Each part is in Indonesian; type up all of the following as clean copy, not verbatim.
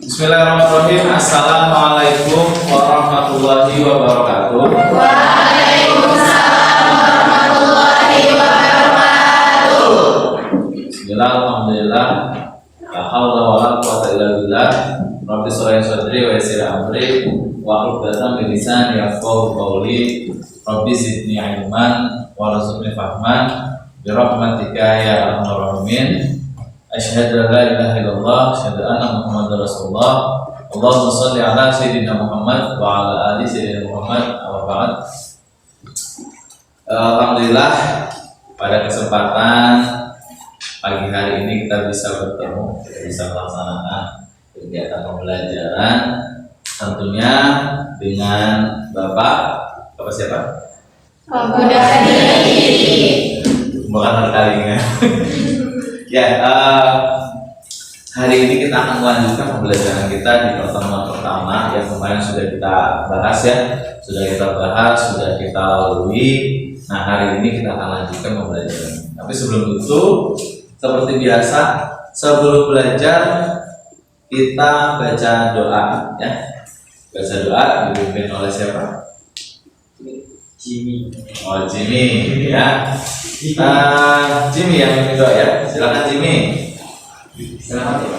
Bismillahirrahmanirrahim. Assalamualaikum warahmatullahi wabarakatuh. Waalaikumsalam warahmatullahi wabarakatuh. Bismillah, alhamdulillah. La haula wala quwwata illa billah. Rabbi shrah li sadri wa yassir li amri wa hlul 'uqdatam min lisani yafqahu qawli. Rabbi zidni ilman wa rzuqni fahman bi rahmatika ya arhamar rahimin. Asyhadu an la ilaha illallah, asyhadu anna Muhammadar Rasulullah. Allahumma shalli ala sayyidina Muhammad wa ala ali sayyidina Muhammad. Amma ba'd. Alhamdulillah, pada kesempatan pagi hari ini kita bisa bertemu, kita bisa melaksanakan kegiatan pembelajaran tentunya dengan Bapak siapa? Pak Budadi. Bukan terkalinya. Ya, hari ini kita akan melanjutkan pembelajaran kita di pertemuan pertama yang kemarin sudah kita bahas ya, sudah kita lalui. Nah, hari ini kita akan lanjutkan pembelajaran. Tapi sebelum itu, seperti biasa, sebelum belajar kita baca doa ya. Baca doa dipimpin oleh siapa? Jimmy. Oh, Jimmy ya. Jimmy yang mimpin doa ya. Silakan Jimmy. Silakan.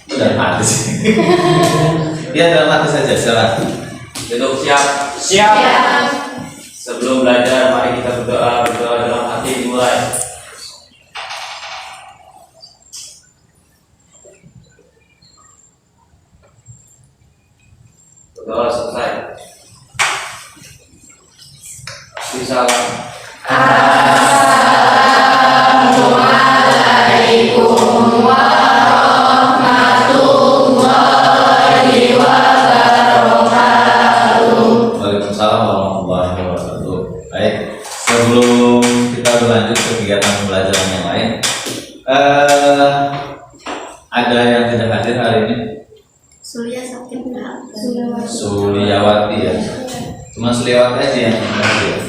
Udah mati sih. Ya, dalam hati saja, silakan. Duduk siap. Sebelum belajar, mari kita berdoa dalam hati dimulai. Berdoa selesai. Salam. Assalamualaikum warahmatullahi wabarakatuh. Waalaikumsalam warahmatullahi wabarakatuh. Baik, sebelum kita berlanjut ke kegiatan pembelajaran yang lain, ada yang tidak hadir hari ini? Suliawati ya. Cuma Suliawati aja yang hadir.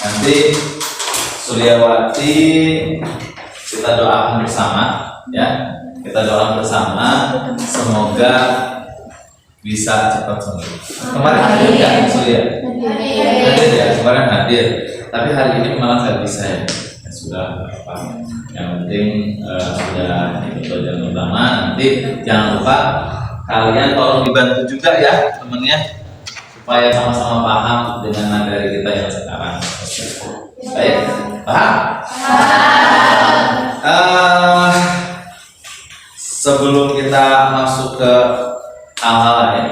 Nanti Suliawati kita doakan bersama ya. Kita doakan bersama semoga bisa cepat sembuh. Kemarin hadir ya Surya? Hadir ya, kemarin hadir. Tapi hari ini malah nggak bisa ya. Ya sudah apa? Yang penting sudah ikut pelajaran utama. Nanti jangan lupa kalian tolong dibantu juga ya temennya supaya sama-sama paham dengan materi kita yang sekarang. Baik, paham? Sebelum kita masuk ke hal-hal lain,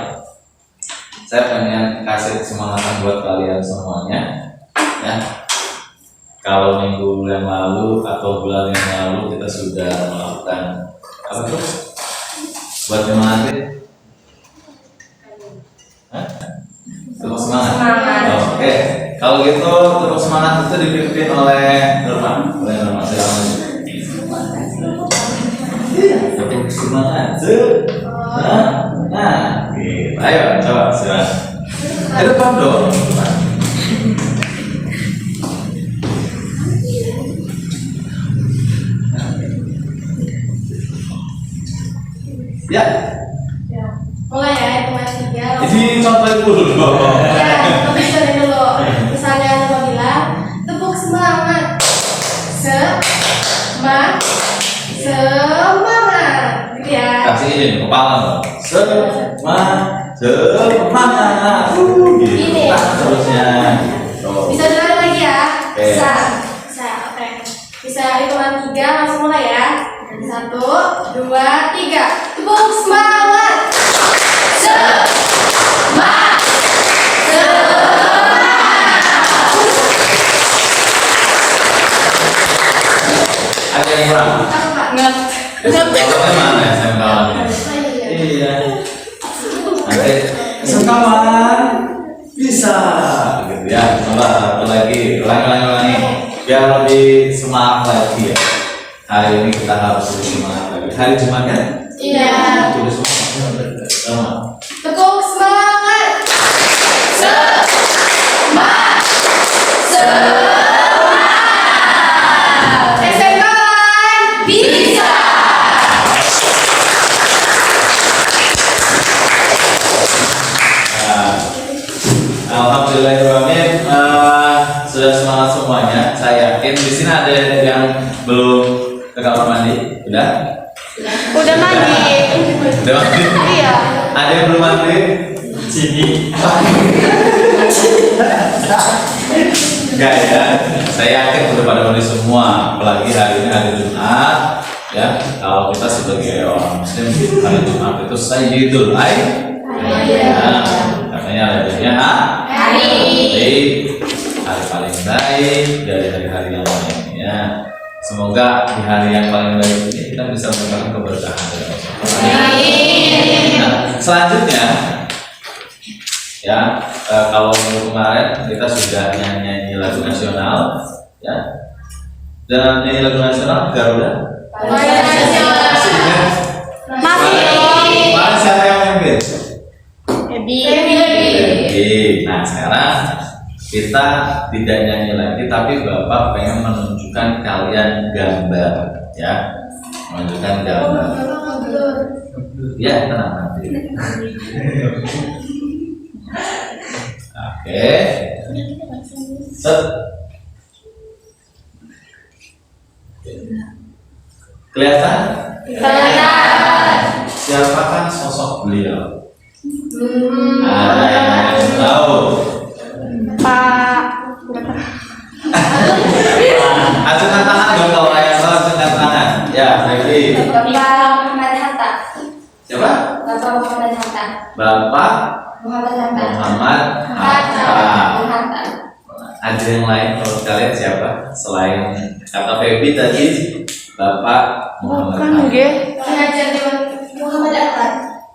saya pengen kasih kesemangatan buat kalian semuanya ya. Kalau minggu yang lalu atau bulan yang lalu kita sudah melakukan apa tuh? Buat nyemangatin? Terus semangat. Oke. Kalau gitu terus semangat itu dipimpin oleh Nurman. Silakan. Terus semangat. Nah, gitu. Ayo coba silakan. Depan dong. Ya. Mulai ya, hitungan 3. Jadi contohin dulu. Ya, tapi dari dulu. Misalnya Nurul bilang, tepuk semangat. Semangat. Gitu ya. Kasih ini kepala. Semangat. Gitu. Ini. Terusnya. Bisa dengar lagi ya? Oke. Bisa. Oke. Bisa hitungan 3, langsung mulai ya. 1, 2, 3. Tepuk semangat. Semangat. Ada yang kurang? Nggak. Contohnya mana ya saya kawannya? Iya. Nanti kawan bisa gitu ya. Coba satu lagi, ulangi biar lebih semangat lagi ya. Hari ini kita harus lebih semangat lagi. Hari Jumat kan? Iya. Lebih semangat. Sama. Tepuk semangat. Semangat. Semangat. SMK bisa. Udah mandi. Udah mandi? Iya. Ada yang belum mandi? Sini. Enggak ya, saya yakin udah pada mandi semua. Apalagi hari ini hari Jumat, ya. Kalau kita sebagai orang Muslim, hari Jumat itu Sayyidul Aid. Ya, katanya adanya hari paling baik dari hari-hari yang lainnya. Semoga di hari yang paling baik ini kita bisa mendapatkan keberkahan dari Allah. Nah, selanjutnya, ya, kalau minggu kemarin kita sudah nyanyi lagu nasional, ya, dan nyanyi lagu nasional Garuda. Masih ingat? Kemarin siapa yang memimpin? Baby. Nah, sekarang kita tidak nyanyi lagi, tapi Bapak pengen menunjukkan kalian gambar, ya, menunjukkan gambar. Ya, tenang nanti. Oke. Set. Kelihatan? Siapakah sosok beliau? Ada yang tahu? Pak. Acungkan tangan dong kalau ayah tahu, acungkan tangan. Ya, lagi. Bapak Muhammad Hatta. Siapa? Bapak Muhammad Hatta. Bapak Muhammad Hatta. Muhammad Hatta. Hatta. Ada yang lain menurut kalian siapa? Selain kata Feby tadi, Bapak Muhammad Hatta. Pengajar Dewan Muhammad Hatta.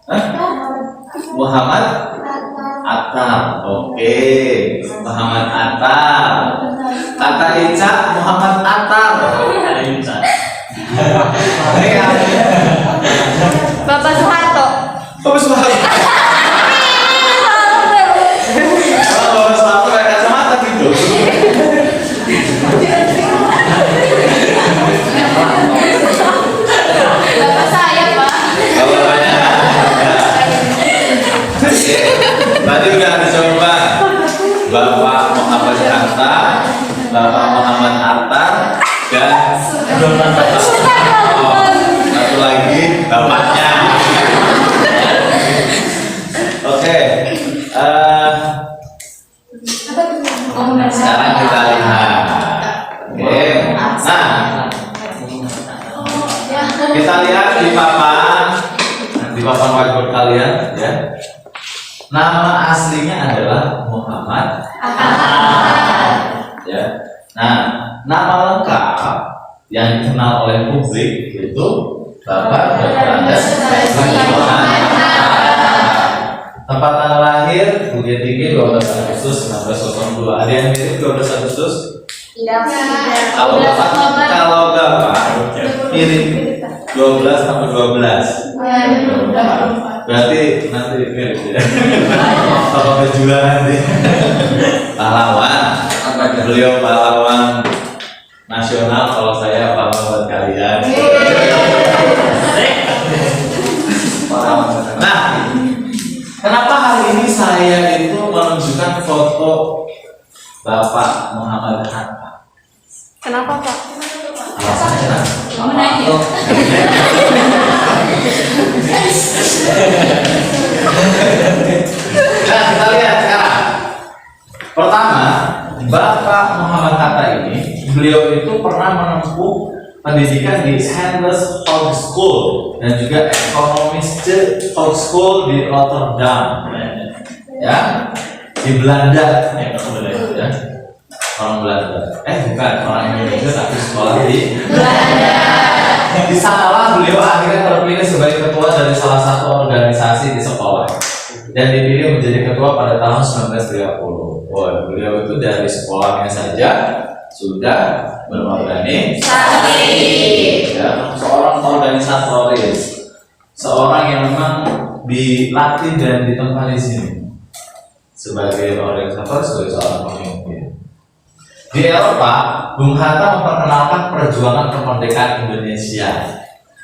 Hah? Muhammad Attar. Oke, Muhammad Attar. Kata Ica Muhammad Attar. Bapak Soeharto. Bapak Soeharto. Bapak Soeharto pakai kacamata gitu. Bapak saya, Pak. Kalau banyak. Oke, tadi udah dicoba Bapak Muhammad Hatta, Bapak Muhammad Attar, dan satu lagi bapaknya. Oke, sekarang kita lihat. Oke, nah kita lihat di papan whiteboard kalian, ya. Nama aslinya adalah Muhammad Ahmad. Ya. Nah, nama lengkap yang dikenal oleh publik itu Bapak Dr. Andes Muhammad. Tempat tanggal lahir Bukit Tinggi 12 Agustus 1902. Ada yang mirip 12 Agustus? Tidak. Kalau Bapak mirip 12 tambah 12. Berarti nanti mirip ya. Kalau kejualan nanti. Pahlawan. Beliau pahlawan nasional, kalau saya pahlawan kalian. Nah, kenapa hari ini saya itu menunjukkan foto Bapak Muhammad Hatta? Kenapa, Pak? Alasannya nah, kita lihat sekarang. Pertama, Bapak Muhammad Hatta ini, beliau itu pernah menempuh pendidikan di Handels Hogeschool dan juga Economische Hogeschool di Rotterdam, ya, di Belanda, ya. Orang Belanda, bukan orang Indonesia tapi sekolah di Belanda. Di sanalah beliau akhirnya terpilih sebagai ketua dari salah satu organisasi di sekolah dan dipilih menjadi ketua pada tahun 1930. Wah, beliau itu dari sekolahnya saja sudah berorganisasi, ya, seorang organisatoris, seorang yang memang dilatih dan ditempa di sini sebagai organisator, sebagai seorang pemimpin. Di Eropa, Bung Hatta memperkenalkan perjuangan kemerdekaan Indonesia.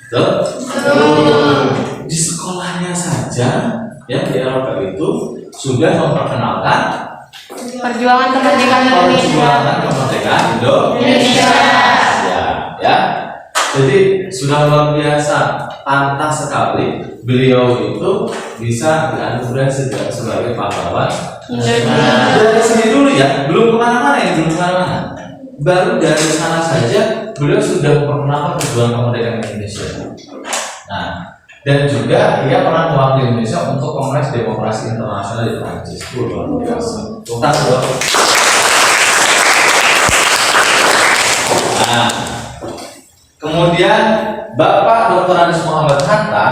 Betul? Di sekolahnya saja, ya, di Eropa itu sudah memperkenalkan Perjuangan kemerdekaan Indonesia. Ya, ya. Jadi sudah luar biasa pantas sekali beliau itu bisa dianugerahi sebagai pahlawan. Dari sini dulu ya, belum kemana-mana ya, belum kemana-mana. Baru dari sana saja beliau sudah memperkenalkan perjuangan kemerdekaan Indonesia. Nah, dan juga dia pernah mewakili Indonesia untuk Kongres Demokrasi Internasional di Prancis. Luar biasa. Tuntas loh. Nah, kemudian Bapak Dr. Andes Muhammad Hatta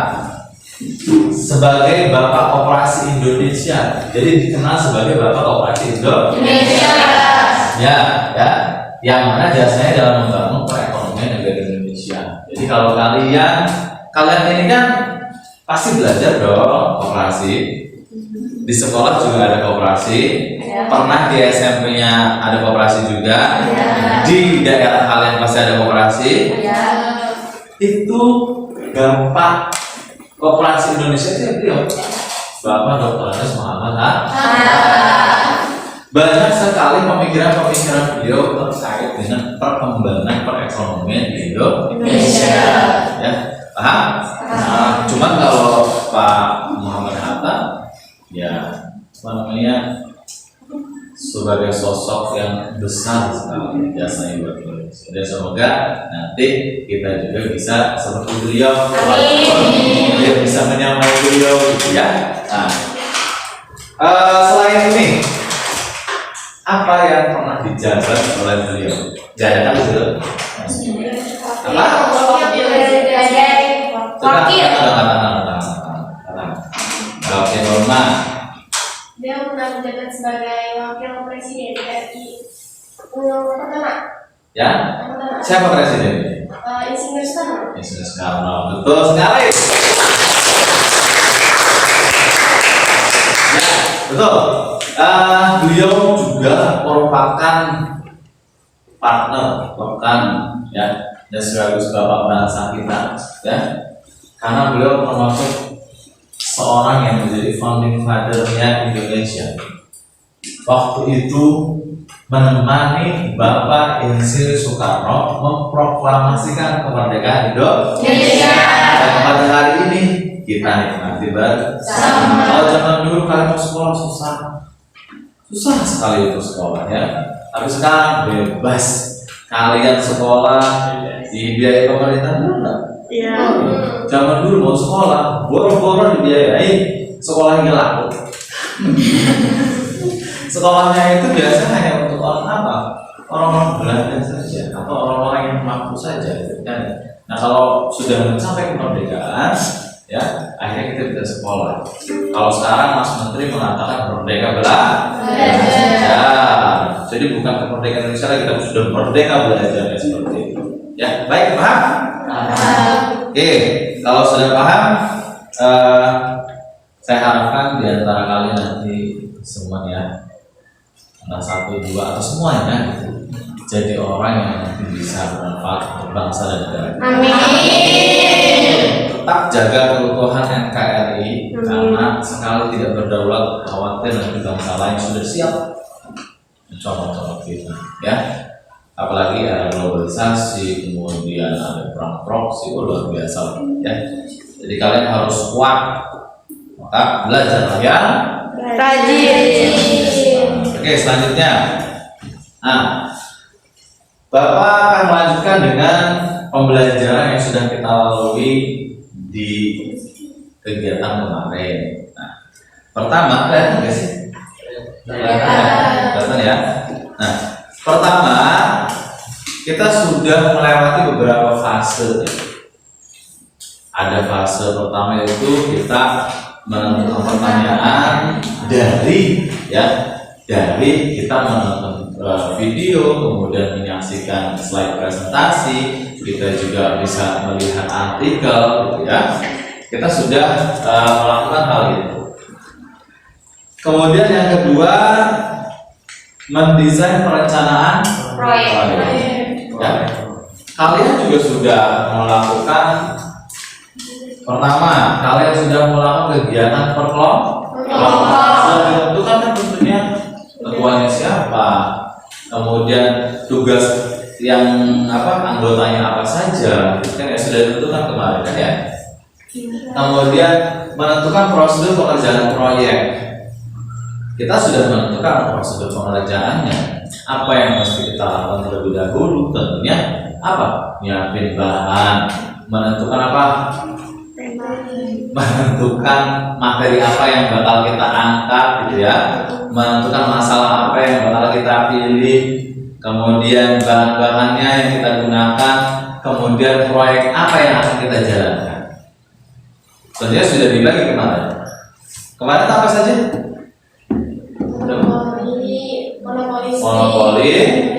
sebagai Bapak Koperasi Indonesia, jadi dikenal sebagai Bapak Koperasi Indonesia. Ya, yang mana jasanya dalam membangun perekonomian negara Indonesia. Jadi kalau kalian ini kan pasti belajar dong koperasi. Di sekolah juga ada koperasi. Pernah di SMP-nya ada koperasi juga. Di daerah kalian pasti ada koperasi. Itu Bapak Koperasi Indonesia itu beliau, Bapak Dr. Andes Muhammad Hatta. Banyak sekali pemikiran-pemikiran beliau terkait dengan perkembangan perekonomian di Indonesia. Ya, paham? Nah, cuman kalau Pak Muhammad Hatta, ya apa namanya, sebagai sosok yang besar sekali jasanya buat Indonesia. Dan semoga nanti kita juga bisa seperti beliau, dia bisa menyamai beliau, gitu ya. Nah, selain ini, apa yang pernah dijabat oleh beliau? Jajakan dulu. Apa? Wakil. Oke, Norma. Dia pernah menjabat sebagai wakil presiden RI pertama. Ya? Siapa presiden? Insinyur Soekarno. Insinyur Soekarno. Betul sekali. Ya, betul. Beliau juga merupakan partner, ya, dan sekaligus bapak bangsa kita, ya, karena beliau termasuk seorang yang menjadi founding father-nya Indonesia. Waktu itu menemani Bapak Insinyur Soekarno memproklamasikan kemerdekaan Indonesia. Dan pada hari ini kita nikmati bersama. Kalau zaman dulu kalian mau sekolah susah sekali untuk sekolah, ya. Tapi sekarang bebas, kalian sekolah dibiayai pemerintah enggak? Iya. Zaman dulu mau sekolah, boro-boro dibiayai, sekolahnya laku. Sekolahnya itu biasanya hanya untuk orang apa? Orang-orang Belanda saja, atau orang-orang yang mampu saja, gitu kan? Nah, kalau sudah mencapai kemerdekaan, ya, akhirnya kita bisa sekolah. Kalau sekarang Mas Menteri mengatakan merdeka belajar, jadi bukan kemerdekaan Indonesia lagi, tapi sudah merdeka belajar, ya, seperti itu. Ya, baik, paham? Oke, kalau sudah paham, saya harapkan di antara kalian nanti semuanya, entah satu, dua, atau semuanya, gitu, jadi orang yang nanti bisa bermanfaat untuk bangsa dan negara. Amin. Tetap jaga keutuhan NKRI, karena sekali tidak berdaulat, khawatir nanti bangsa lain sudah siap mencolok-colok kita, ya. Apalagi ada globalisasi, kemudian ada perang proksi, luar biasa, ya. Jadi kalian harus kuat, maka belajarlah ya. Rajin. Oke, selanjutnya, nah, Bapak akan melanjutkan dengan pembelajaran yang sudah kita lalui di kegiatan kemarin. Nah, pertama, kelihatan nggak sih? Kelihatan ya. Nah, pertama, kita sudah melewati beberapa fase. Ada fase pertama yaitu kita menemukan pertanyaan dari kita menonton video, kemudian menyaksikan slide presentasi, kita juga bisa melihat artikel, gitu ya. Kita sudah melakukan hal itu. Kemudian yang kedua, mendesain perencanaan proyek. Ya. Kalian juga sudah melakukan, pertama, kalian sudah melakukan kegiatan perkelompok. Sudah ditentukan kan bentuknya, ketuanya siapa, kemudian tugas yang anggotanya apa saja, itu kan ya sudah ditentukan kemarin kan ya. Kemudian menentukan prosedur pengerjaan proyek. Kita sudah menentukan prosedur pengerjaannya. Apa yang mesti kita lakukan terlebih dahulu? Tentunya apa? Nyiapin bahan. Menentukan apa? Menentukan materi apa yang bakal kita angkat, gitu ya. Menentukan masalah apa yang bakal kita pilih. Kemudian bahan-bahannya yang kita gunakan. Kemudian proyek apa yang akan kita jalankan. Tentunya sudah dibagi kemarin. Kemarin apa saja? Monopoli,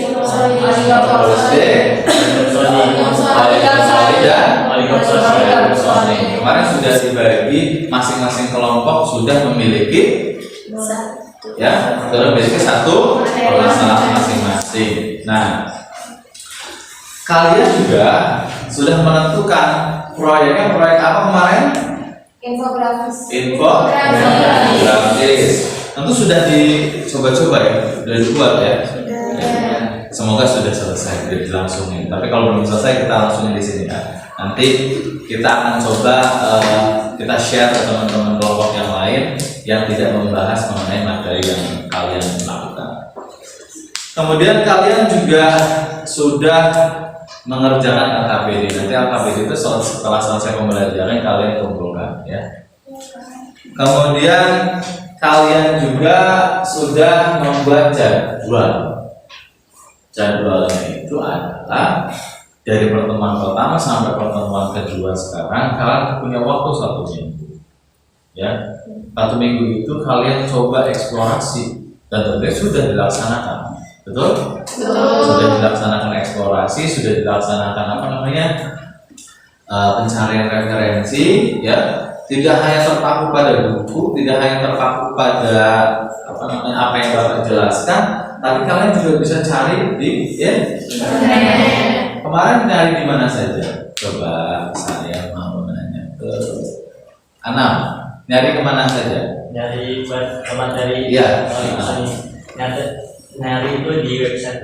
kemarin sudah dibagi, masing-masing kelompok sudah memiliki ya, sudah memiliki satu masalah masing-masing. Nah, kalian juga sudah menentukan proyeknya proyek apa kemarin? Infografis. Infografis. Tentu sudah dicoba-coba ya, sudah dibuat ya. Semoga sudah selesai, sudah dilangsungin. Tapi kalau belum selesai kita langsungin di sini ya. Nanti kita akan coba kita share ke teman-teman kelompok yang lain yang tidak membahas mengenai materi yang kalian lakukan. Kemudian kalian juga sudah mengerjakan LKPD. Nanti LKPD itu setelah selesai pembelajaran kalian kumpulkan ya. Kemudian kalian juga sudah membuat jadwal. Jadwalnya itu adalah dari pertemuan pertama sampai pertemuan kedua sekarang kalian punya waktu 1 minggu. Ya, 1 minggu itu kalian coba eksplorasi dan tentunya sudah dilaksanakan. Betul? Sudah dilaksanakan eksplorasi, sudah dilaksanakan apa namanya? Pencarian referensi, ya. Tidak hanya terpaku pada buku, tidak hanya terpaku pada apa yang Bapak jelaskan, tapi kalian juga bisa cari di ya. Kemarin nyari di mana saja? Coba saya mau nanya ke Anam, nyari kemana saja? Nyari buat materi. Iya. Nyari itu di website,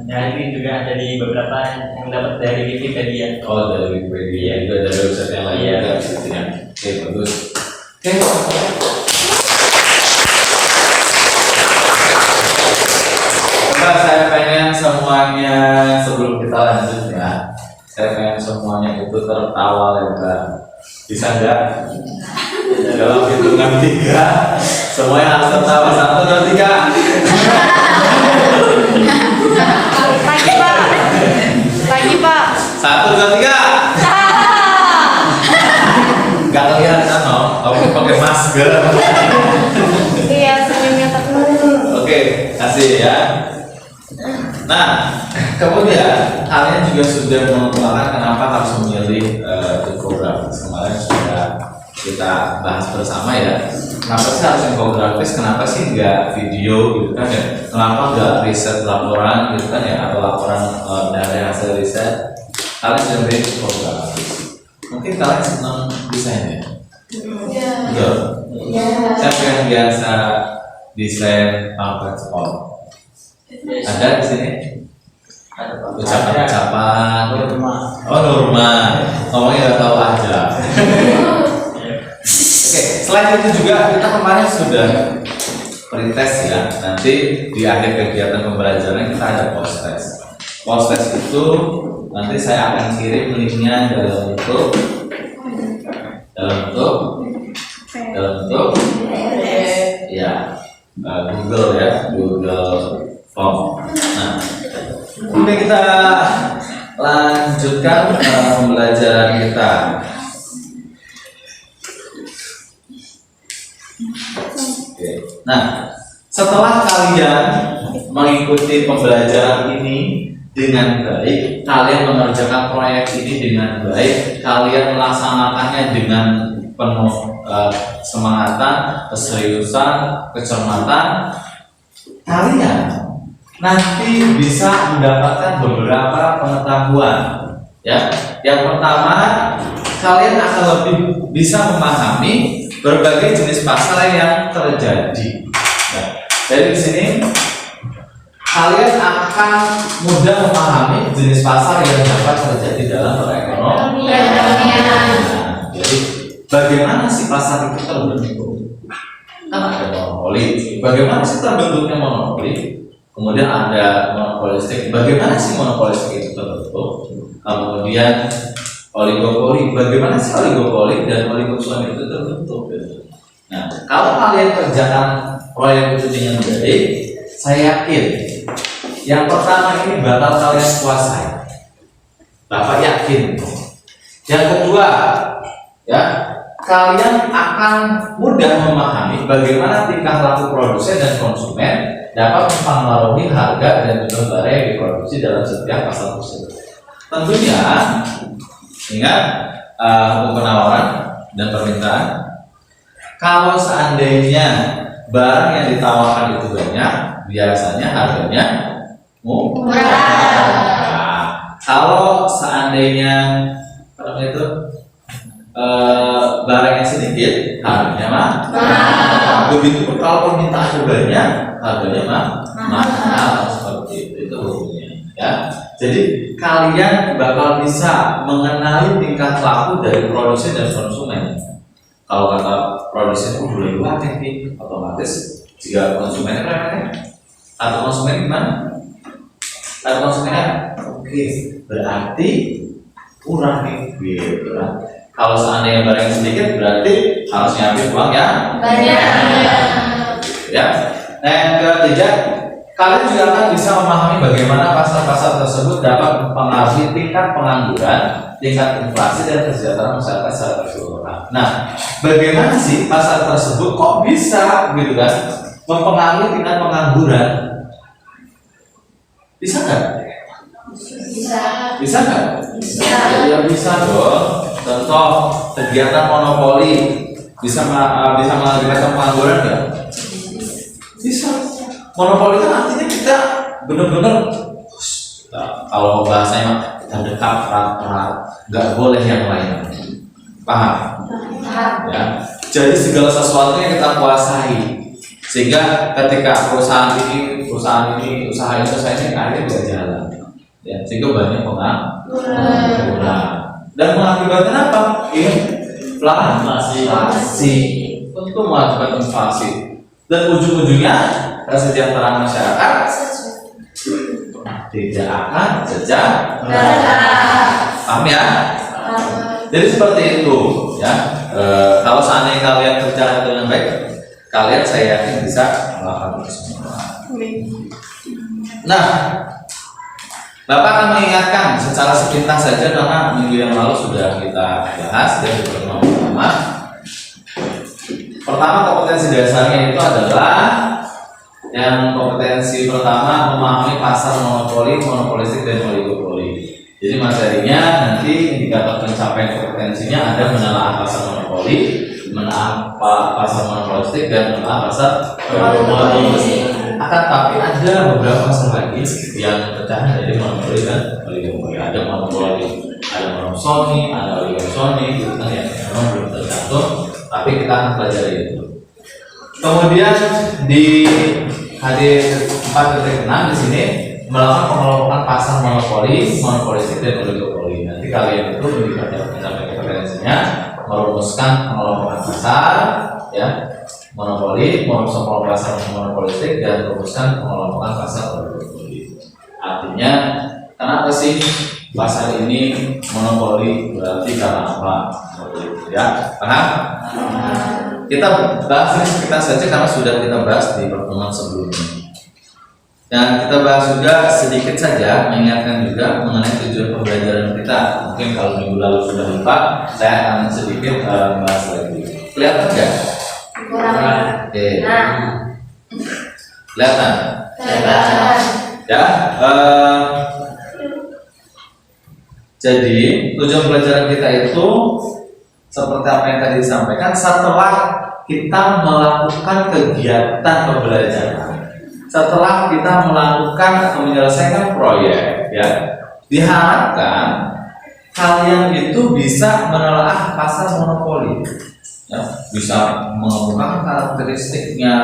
nyari juga ada di beberapa yang dapat dari Wikipedia. Oh, dari Wikipedia, juga dari website yang lain juga gitu ya. Oke, bagus. Oke. Coba saya pengen semuanya sebelum kita lanjut ya. Saya pengen semuanya itu tertawa lebar. Bisa enggak? Dalam hitungan 3 semuanya harus tertawa. 1, 2, 3. Lagi Pak. 1, 2, 3. Gak kelihatan loh, kamu pakai masker. Iya, senyumnya terlalu. Oke, kasih ya. Nah, kemudian kalian juga sudah mengenalkan kenapa harus memilih infografis. Kemarin sudah kita bahas bersama ya. Kenapa sih harus infografis? Kenapa sih nggak video gitu kan ya? Kenapa nggak riset laporan gitu kan ya? Atau laporan dari hasil riset? Kalian sudah memilih infografis. Mungkin kalian senang desain ya? Iya. Betul. Siapa yang biasa desain pamflet sekolah? Ada di sini? Ucapan-ucapan. Oh, Nurma. Ngomongnya nggak tahu aja. Oke, selain itu juga kita kemarin sudah pretest ya. Nanti di akhir kegiatan pembelajaran kita ada post test. Post test itu nanti saya akan kirim linknya dalam bentuk ya Google ya, Google Form. Nah, oke, kita lanjutkan pembelajaran kita. Oke. Nah, setelah kalian mengikuti pembelajaran ini dengan baik, kalian mengerjakan proyek ini dengan baik, kalian melaksanakannya dengan penuh semangatan, keseriusan, kecermatan, kalian nanti bisa mendapatkan beberapa pengetahuan. Ya, yang pertama, kalian akan lebih bisa memahami berbagai jenis pasar yang terjadi. Nah, dari sini kalian akan mudah memahami jenis pasar yang dapat terjadi dalam perekonomian. Nah, Jadi bagaimana sih pasar itu terbentuk? Kan ada monopoli. Bagaimana sih terbentuknya monopoli? Kemudian ada monopolistik. Bagaimana sih monopolistik itu terbentuk? Kemudian oligopoli. Bagaimana sih oligopoli dan oligopoli itu terbentuk? Nah, kalau kalian kerjakan proyek itu dengan baik, saya yakin yang pertama ini bakal kalian kuasai. Bapak yakin. Yang kedua, ya, kalian akan mudah memahami bagaimana tingkah laku produsen dan konsumen dapat mempengaruhi harga dan jumlah barang yang diproduksi dalam setiap pasar tersebut. Tentunya, ingat hukum penawaran dan permintaan. Kalau seandainya barang yang ditawarkan itu banyak, biasanya harganya murah. Nah, kalau seandainya barangnya sedikit, harganya mahal. Begitu pun kalau permintaan banyak, harganya mahal. Seperti itu hukumnya. Ya. Jadi kalian bakal bisa mengenali tingkah laku dari produsen dan konsumen. Kalau kata produsen boleh luar nih, otomatis jika konsumennya remeh, atau konsumen gimana? Atau konsumennya oke, berarti kurang nih, gitu kan? Kalau seandainya barang sedikit, berarti harus nyiapin uang ya banyak. Ya. Nah, yang ketiga, kalian juga akan bisa memahami bagaimana pasar-pasar tersebut dapat mempengaruhi tingkat pengangguran, tingkat inflasi dan kesejahteraan masyarakat secara keseluruhan. Nah, bagaimana sih pasar tersebut kok bisa gitu kan mempengaruhi tingkat pengangguran? Bisa nggak? Bisa nggak? Ya bisa dong. Contoh kegiatan monopoli bisa mengakibatkan pengangguran nggak? Bisa. Monopoli kan artinya kita benar-benar kalau bahasanya kita dekat erat, nggak boleh yang lain. Paham? Ya. Jadi segala sesuatu yang kita kuasai, sehingga ketika usaha ini akhirnya tidak jalan. Ya, sehingga banyak pengangguran. Dan mengakibatkan apa? Inflasi. Tentu mengakibatkan inflasi. Dan ujung-ujungnya kesejahteraan masyarakat tidak akan sejahtera. Paham ya? Jadi seperti itu ya. Kalau seandainya kalian kerja dengan baik, kalian saya yakin bisa melakukan itu semua. Nah, Bapak akan mengingatkan secara sepintas saja karena minggu yang lalu sudah kita bahas dari pertemuan pertama. Pertama, kompetensi dasarnya itu adalah yang kompetensi pertama memahami pasar monopoli, monopolistik dan oligopoli. Jadi materinya nanti indikator pencapaian kompetensinya ada menelaah pasar monopoli, menelaah pasar monopolistik dan menelaah pasar oligopoli. Akan tapi ada beberapa pasar lagi yang pecah dari monopoli dan oligopoli. Ada monopoli, ada monopsoni, ada oligopoli, itu kan yang memang belum tercantum, tapi kita akan pelajari itu. Kemudian di hadir 4.6 di sini melakukan pengelompokan pasar monopoli, monopolistik dan oligopoli. Nanti kalian itu indikator pencapaian kompetensinya merumuskan pengelompokan pasar, ya, monopoli, merumuskan pasar monopolistik dan merumuskan pengelompokan pasar oligopoli. Artinya, kenapa sih pasar ini monopoli? Berarti karena apa? Ya, paham? Kita bahas ini sekitar saja karena sudah kita bahas di pertemuan sebelumnya. Dan kita bahas juga sedikit saja, mengingatkan juga mengenai tujuan pembelajaran kita. Mungkin kalau minggu lalu sudah lupa, saya akan sedikit bahas lagi. Kelihatan nggak? Oke. Kelihatan? Ya. Jadi tujuan pelajaran kita itu seperti apa yang tadi disampaikan, setelah kita melakukan kegiatan pembelajaran, setelah kita melakukan atau menyelesaikan proyek, ya, diharapkan kalian itu bisa menelaah pasar monopoli, ya, bisa mengemukakan karakteristiknya,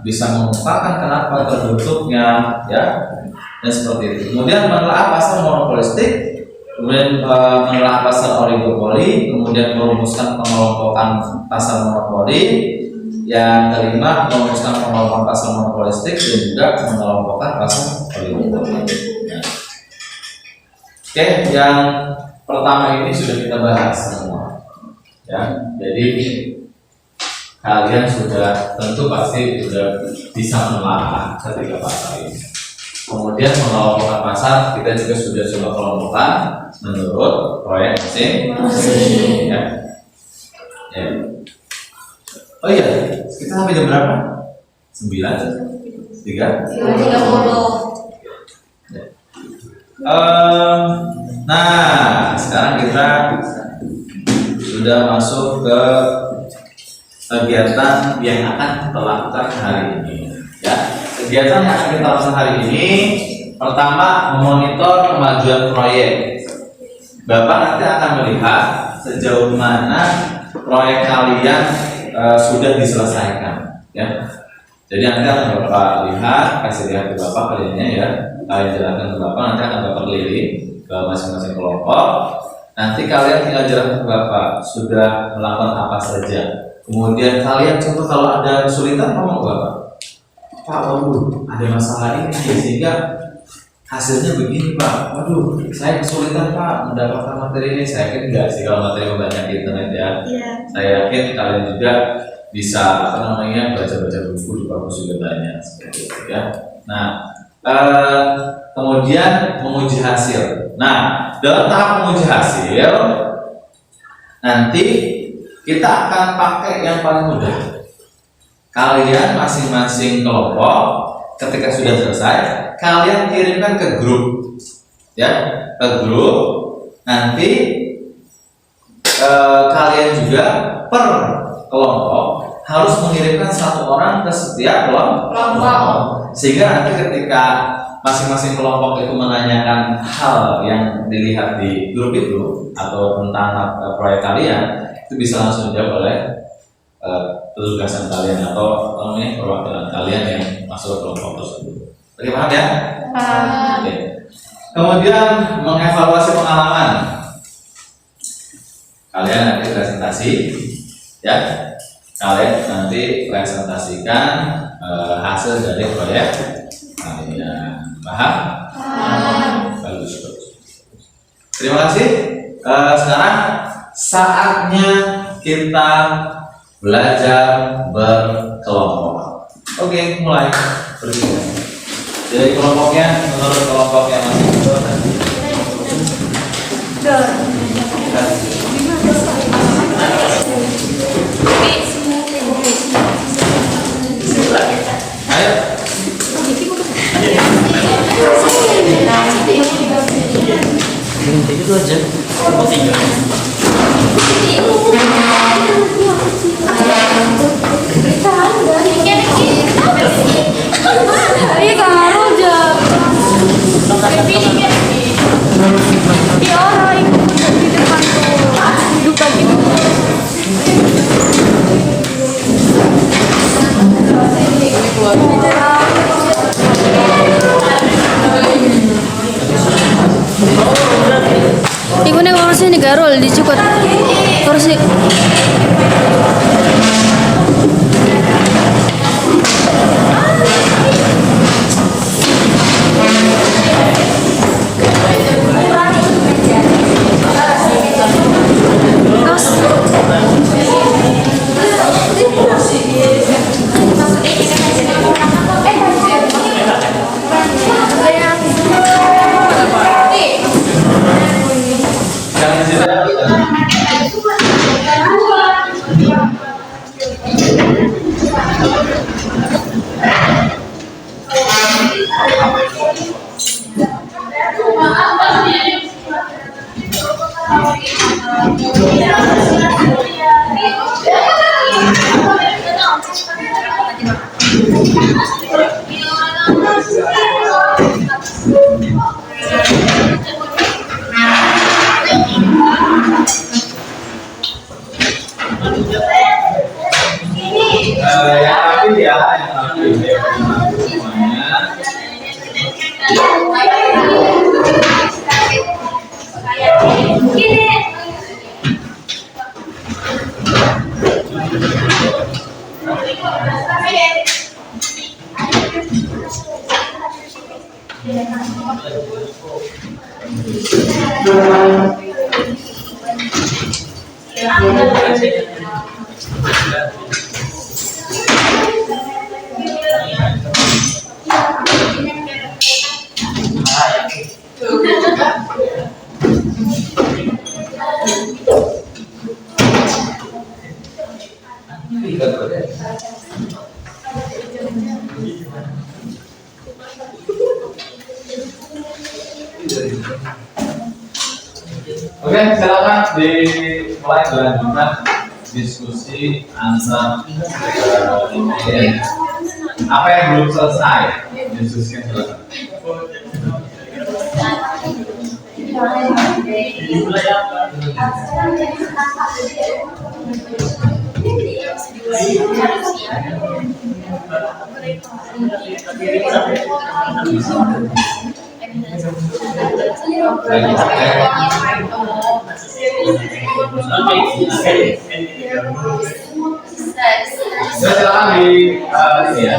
bisa mengemukakan kenapa terbentuknya, ya, dan seperti itu. Kemudian menelaah pasar monopolistik, kemudian menelaah pasar oligopoli, kemudian merumuskan pengelompokan pasar monopoli, yang kelima merumuskan pengelompokan pasar monopolistik dan juga mengelompokkan pasar oligopoli. Nah. Oke, yang pertama ini sudah kita bahas semua, ya. Jadi kalian sudah tentu pasti sudah bisa menelaah ketiga pasar ini. Kemudian mengelompokkan pasar kita juga sudah coba kelompokkan menurut proyek masing-masing. Ya. Ya. Oh iya, kita sampai jam berapa? 9? 3? 3:30. Nah, sekarang kita sudah masuk ke kegiatan yang akan kita lakukan hari ini. Ya, kegiatan yang akan kita lakukan hari ini, pertama memonitor kemajuan proyek. Bapak nanti akan melihat sejauh mana proyek kalian sudah diselesaikan. Ya, jadi nanti akan Bapak lihat, kasih lihat ke Bapak kaliannya ya. Kalian jelaskan ke Bapak, nanti akan Bapak keliling ke masing-masing kelompok. Nanti kalian tinggal jelaskan ke Bapak sudah melakukan apa saja. Kemudian kalian coba kalau ada kesulitan ngomong ke Bapak. Pak, waduh, ada masalah ini sehingga hasilnya begini Pak. Waduh, saya kesulitan Pak mendapatkan materi ini. Saya yakin enggak sih kalau materi banyak di internet ya. Saya yakin kalian juga bisa baca-baca buku di perpus juga banyak seperti itu ya. Nah, kemudian menguji hasil. Nah, dalam tahap menguji hasil nanti kita akan pakai yang paling mudah. Kalian masing-masing kelompok ketika sudah selesai, kalian kirimkan ke grup, ya, ke grup. Nanti kalian juga per kelompok harus mengirimkan satu orang ke setiap kelompok. Sehingga nanti ketika masing-masing kelompok itu menanyakan hal yang dilihat di grup itu atau tentang proyek kalian, itu bisa langsung dijawab oleh petugasan kalian atau perwakilan kalian yang masuk ke kelompok tersebut. Oke, paham ya? Oke. Kemudian mengevaluasi pengalaman. Kalian nanti presentasi, ya. Kalian nanti presentasikan hasil dari proyek kalian. Paham? Bagus. Terima kasih. Sekarang saatnya kita belajar berkelompok. Oke, mulai. Berikutnya. Jadi kelompoknya menurut kelompok yang masih ayo. Itu aja. Mau 3. Iya karo aja. Iya orang ikut di depan tuh duduk lagi. Ibu nih kursi nih garol dicukut kursi. Oke, silakan dimulai dilanjutkan diskusi antar apa yang belum selesai diskusikan silakan. Dimulai apa? Silakan di ini ya.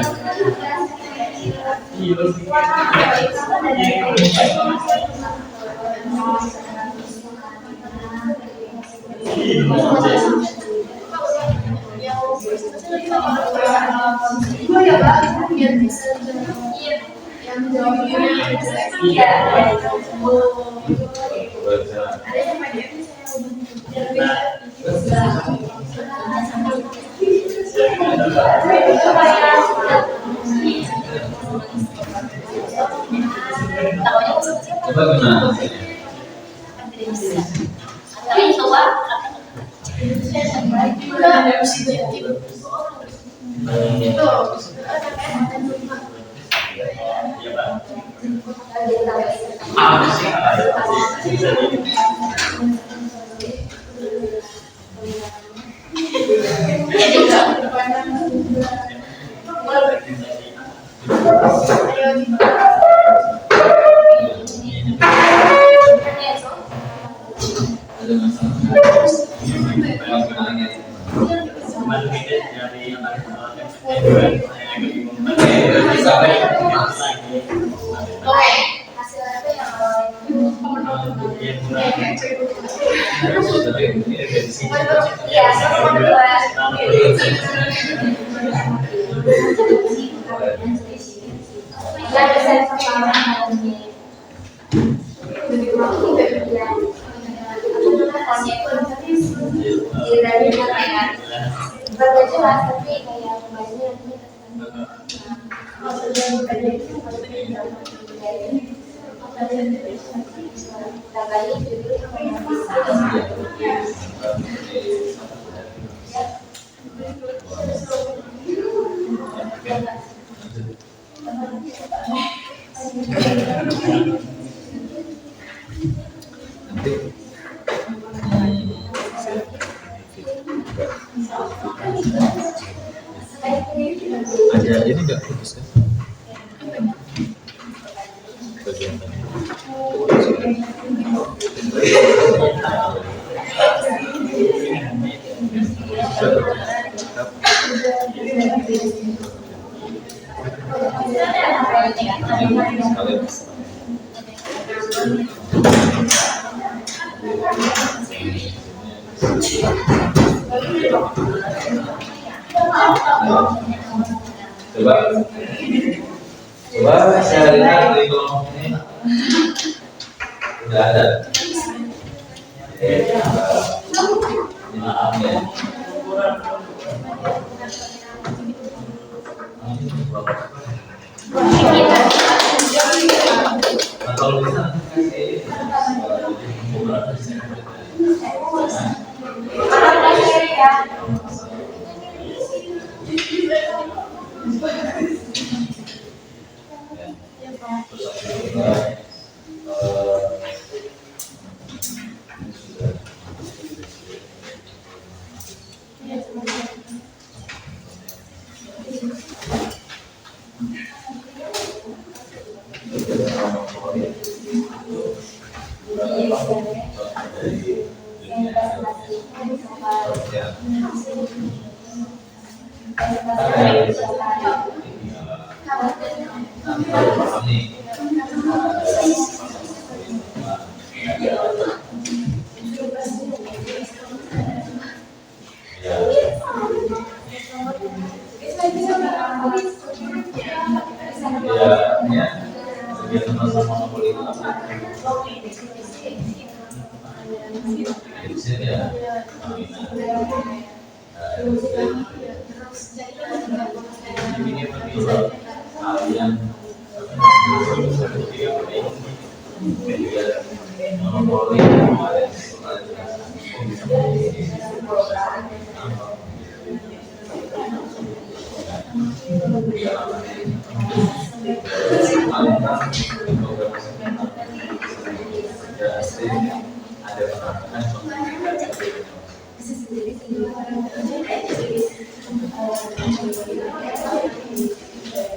Coba gimana? Ada ini nggak putus kan? Bagian tadi. Coba saya lihat di kelompok ini udah ada. Maaf ya. Kalau bisa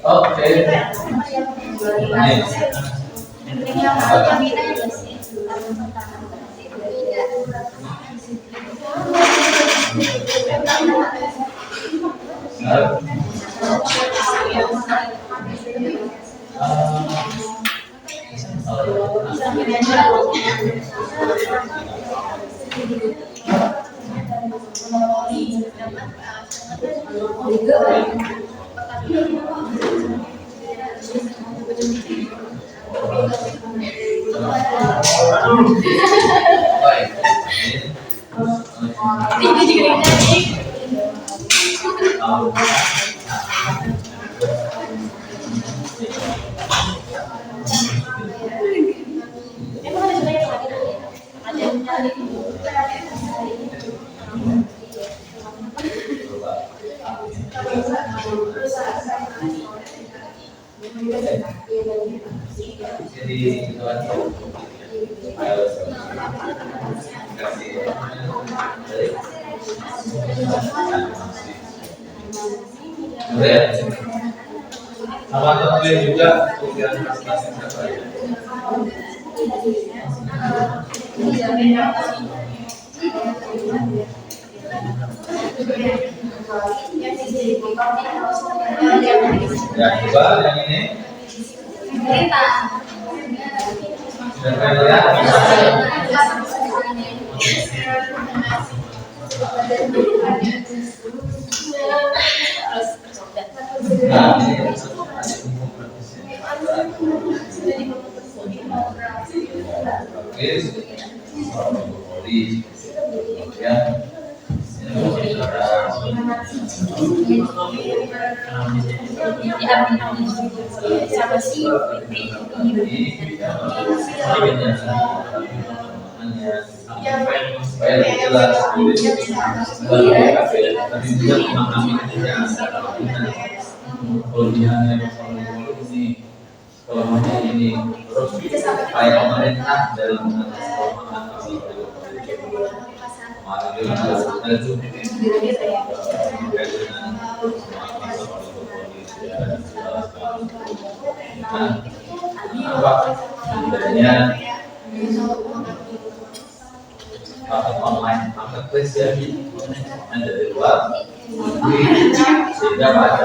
Oke. Sama teman juga ujian masing-masing terbaik. Ya, coba yang ini. Sudah kalian lihat? Nah, ini ini terus upaya pemerintah dalam mengatasi online marketplace ya ada di luar sehingga pada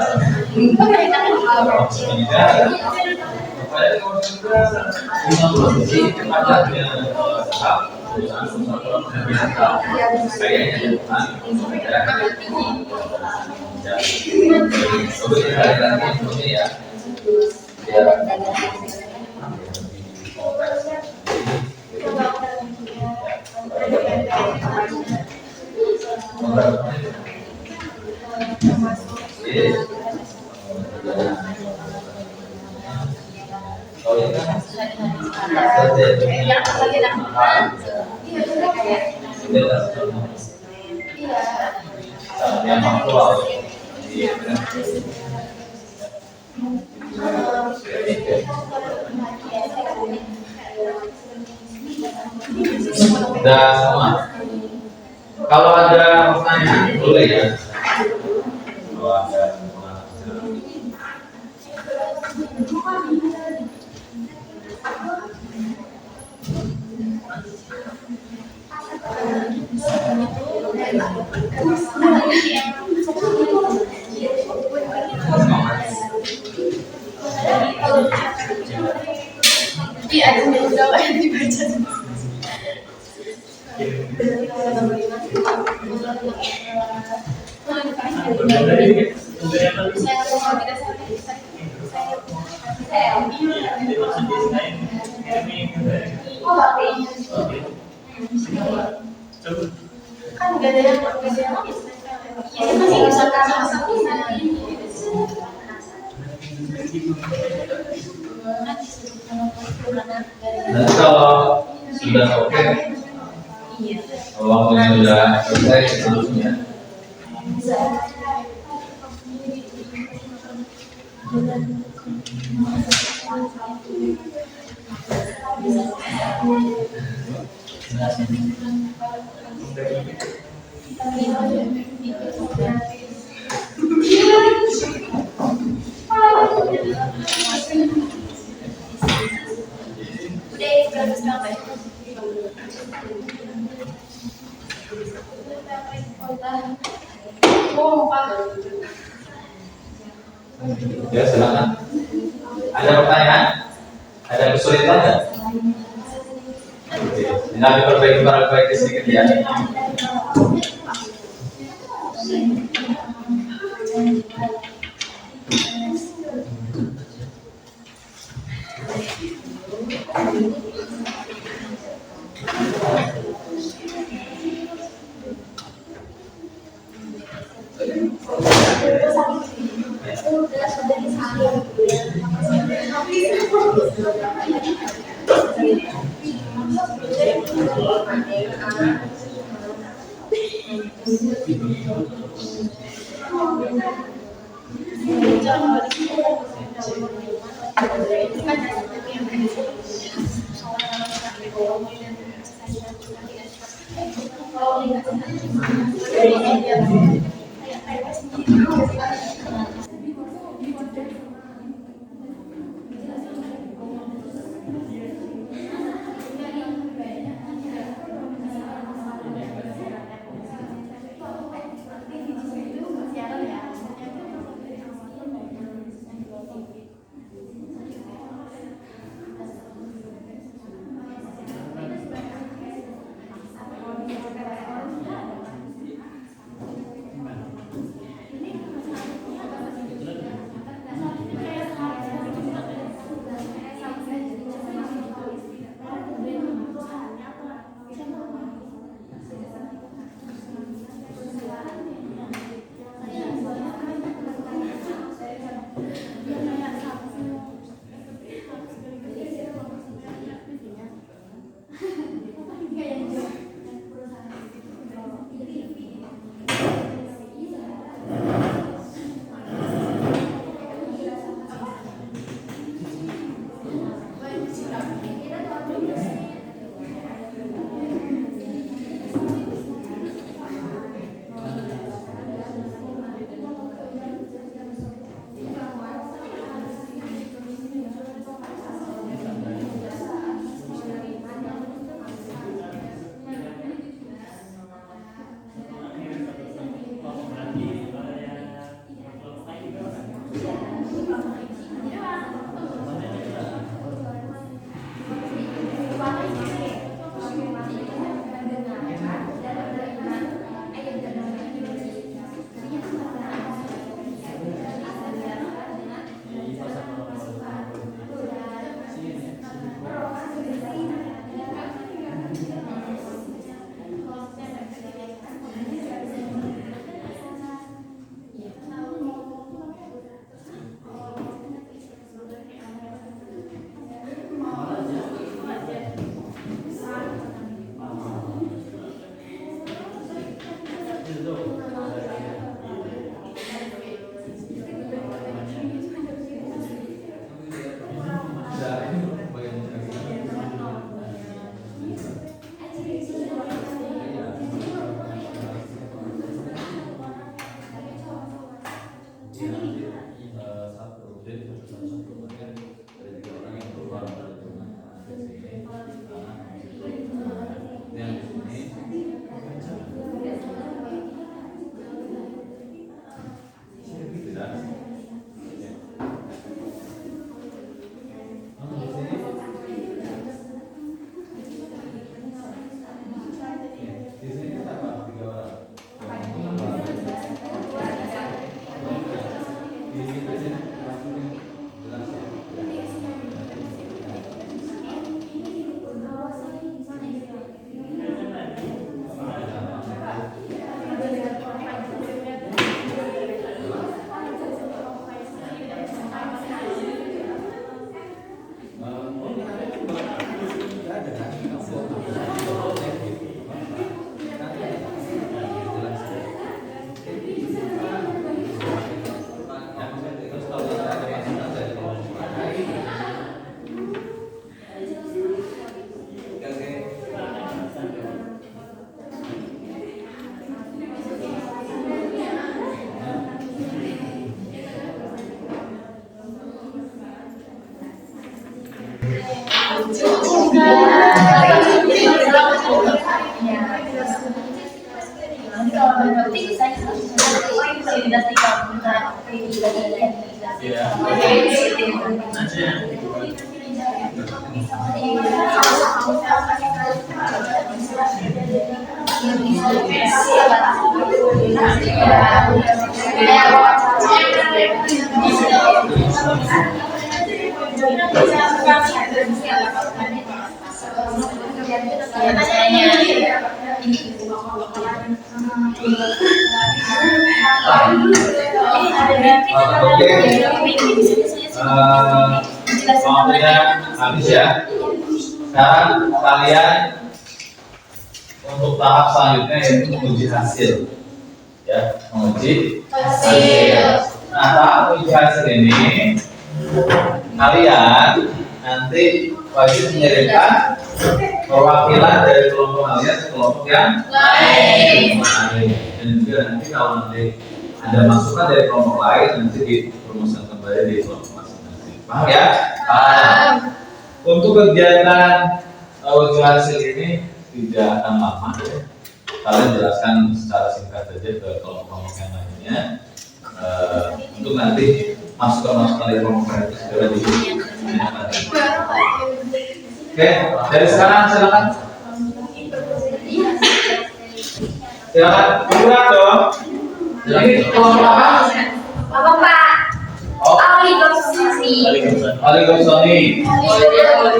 Sudah semua. Kalau ada pertanyaan boleh ya. Kalau ada Kan nggak ada yang ya kita sih bisa sama-sama ini. Nanti kalau sudah oke, kalau waktunya sudah selesai seterusnya. Ya, silakan. Ada pertanyaan? Ada kesulitan nggak? Tinggal diperbaiki sedikit ya. cerdas di komputer. Iya. Waktunya habis ya. Sekarang kalian untuk tahap selanjutnya yaitu menguji hasil. Ya, menguji hasil. Nah, tahap menguji hasil ini kalian nanti wajib mengirimkan perwakilan dari kelompok kalian ke kelompok yang lain. Dan juga nanti kalau nanti ada masukan dari kelompok lain nanti dirumuskan kembali di kelompok masing-masing. Paham ya? Paham. Untuk kegiatan uji hasil ini tidak akan lama ya. Kalian jelaskan secara singkat saja ke kelompok-kelompok yang lainnya. Untuk nanti masukan-masukan dari kelompok itu segera ditanyakan. Oke, dari sekarang silakan. Silakan, berat dong. Ini kelompok apa? Apa Pak? Oh, Oligosoni. oligosoni.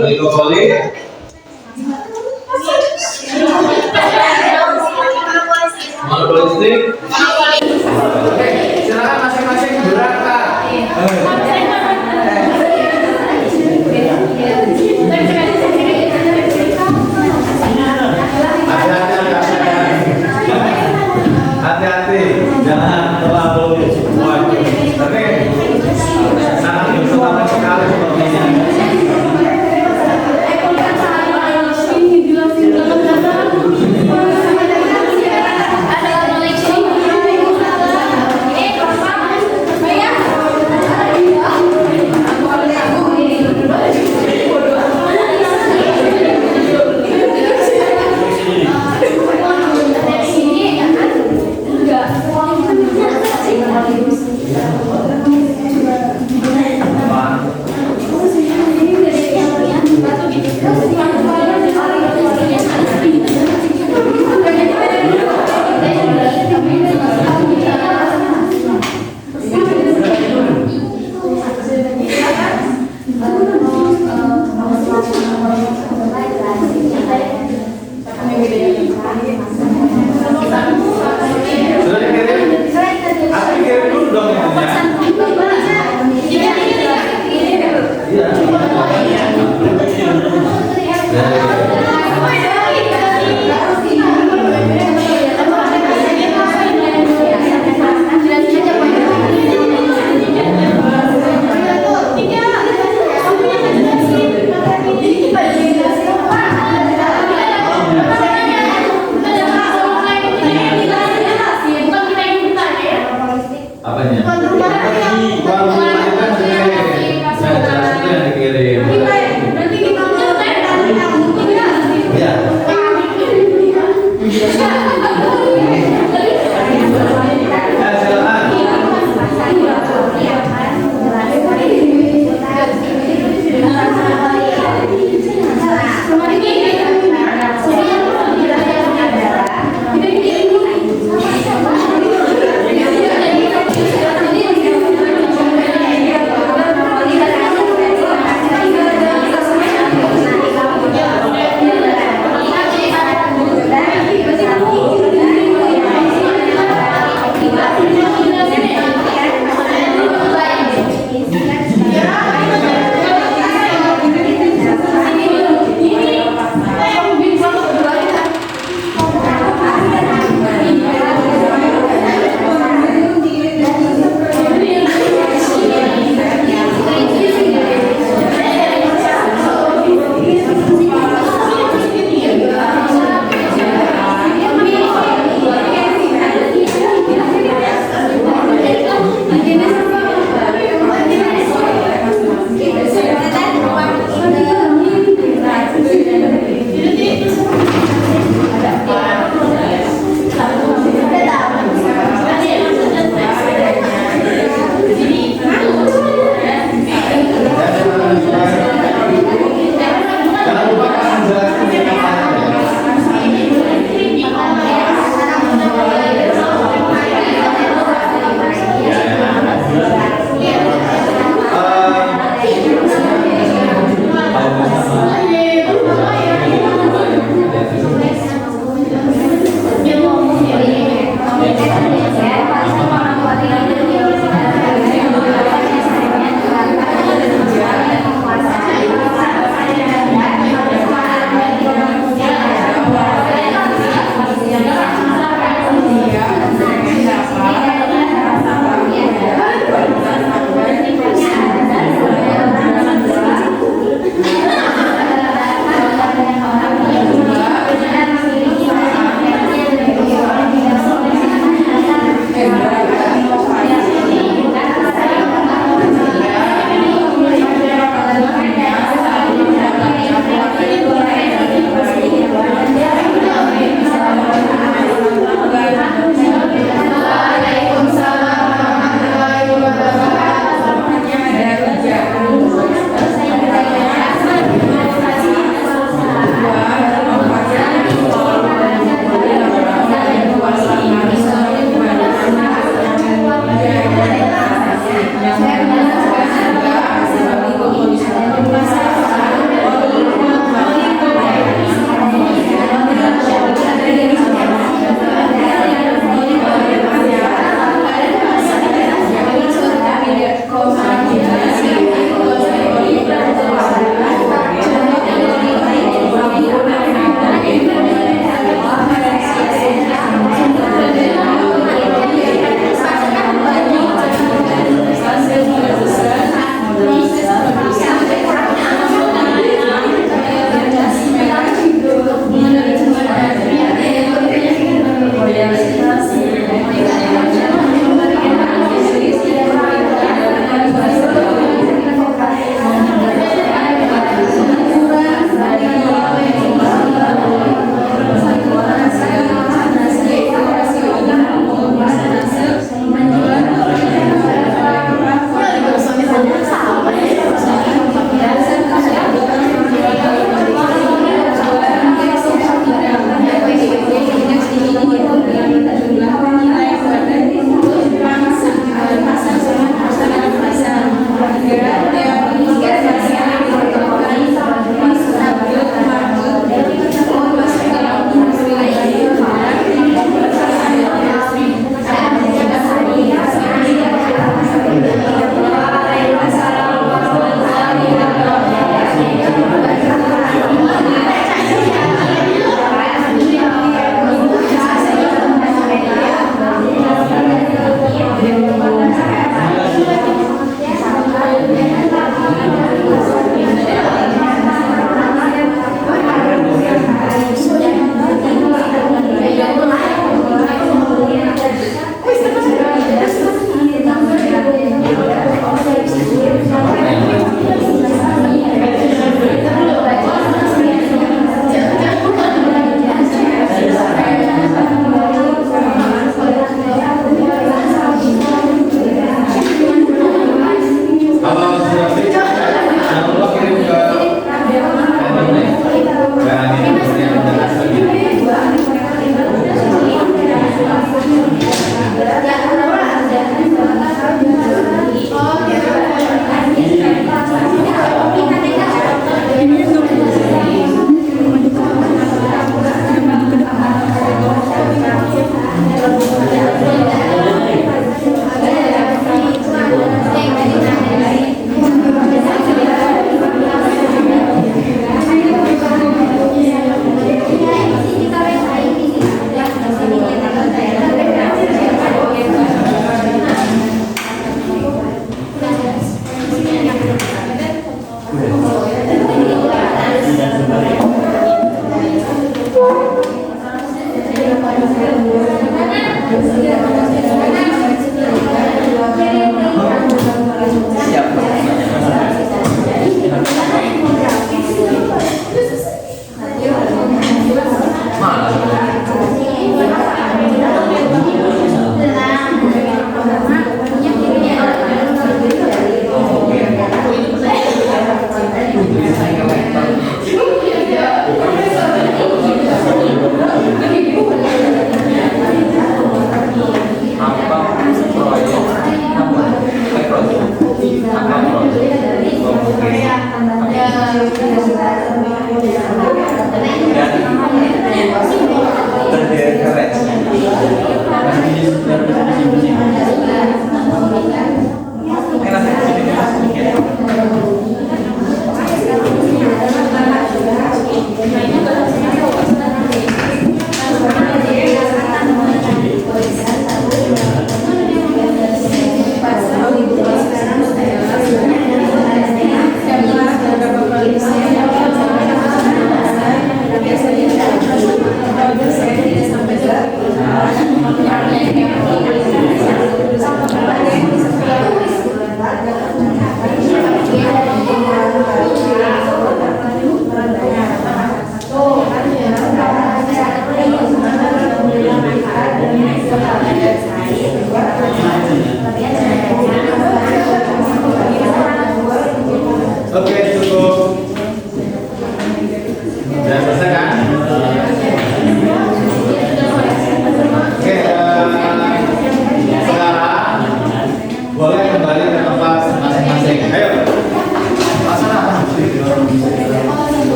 Oligopoli. Monopolistik. Oke, silakan masing-masing berat Kak. Hati-hati, jangan terlalu kuat. Tapi sangat bersemangat sekali sepertinya. Sudah dikirim? Aku kirim dulu dong ininya. Apanya? Bukan rumah itu yang dikirim. Saya jelas itu yang dikirim. Iya. Ya, silakan.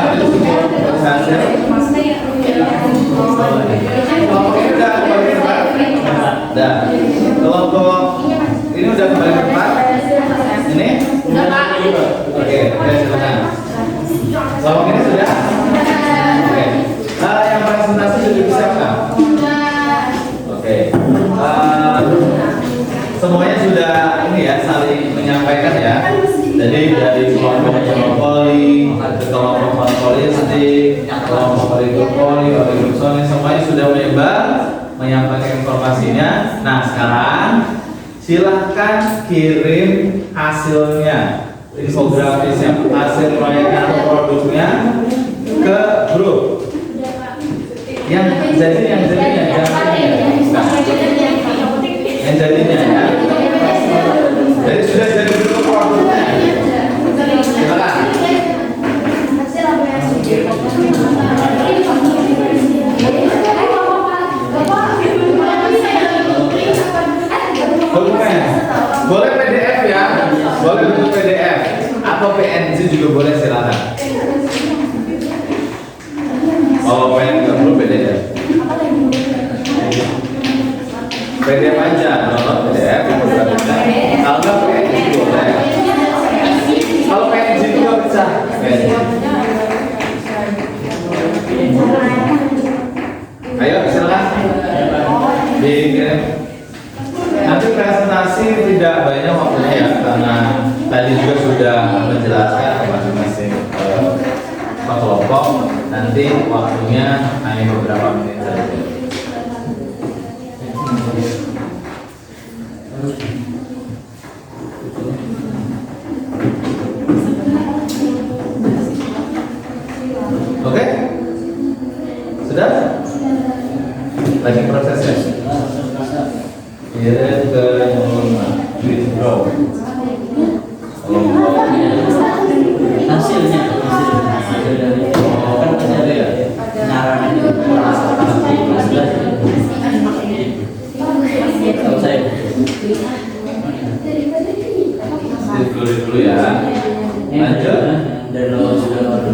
hasil. Kelompok ini udah kembali ke tempat? Udah. Kelompok ini udah kembali ke tempat? Ini? Oke, silakan. Kelompok ini sudah? Oke. Yang presentasi sudah disiapkan? Oke. Semuanya sudah ini ya, saling menyampaikan ya. Jadi dari kelompok monopoli, kelompok monopolistik, kelompok oligopoli, oligopoli, semuanya sudah menyebar, menyampaikan informasinya. Nah sekarang silahkan kirim hasilnya, infografisnya, hasil proyeknya atau produknya ke grup. Yang jadinya ya. Jadi sudah jadi bentuk produknya. Silakan. Dokumen. Boleh PDF ya. Boleh bentuk PDF atau PNG juga boleh, silakan. Oh, pengen nggak perlu PDF. PDF aja, download PDF itu bisa. Kalau nggak PNG boleh. Kalau PNG juga bisa. Ayo silakan. Bikin. Nanti presentasi tidak banyak waktunya ya, karena tadi juga sudah menjelaskan masing-masing kelompok. Nanti waktunya hanya beberapa menit saja. Oke? Sudah? Lagi prosesnya. Kirim ke withdraw. Hasilnya hasil dari kan ada ya penyarangan itu tahu saya Dulu ya. Lanjut. dari lo sudah ada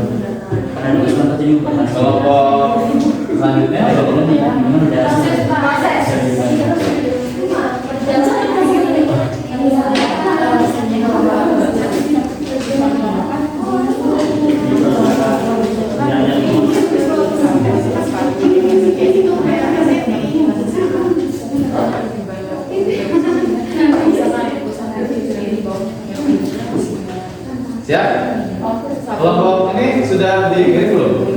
nulis juga Kelompok selanjutnya. Siap? Kelompok ini sudah dikirim belum?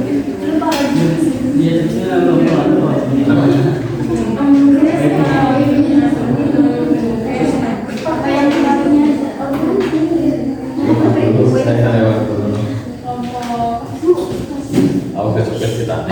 Saya lewat dulu. Aku kecepet kita.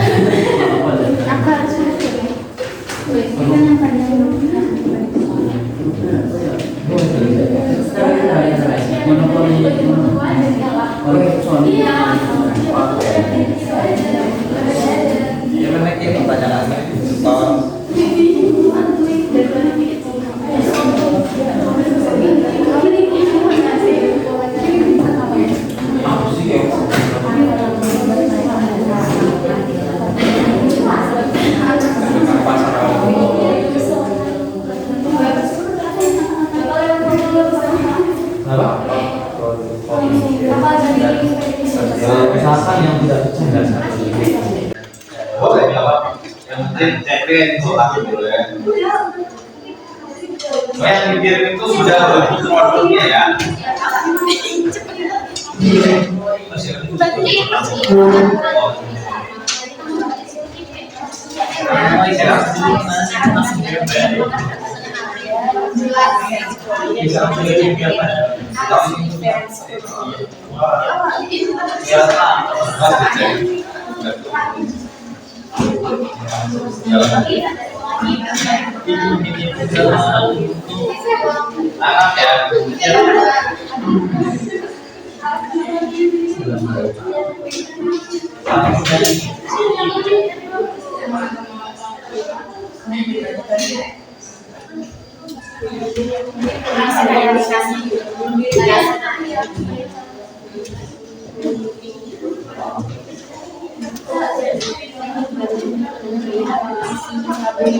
Misalkan yang tidak bercanda boleh jawab, yang penting cekin soal boleh. Yang dikirim itu sudah bentuk produknya ya. Satu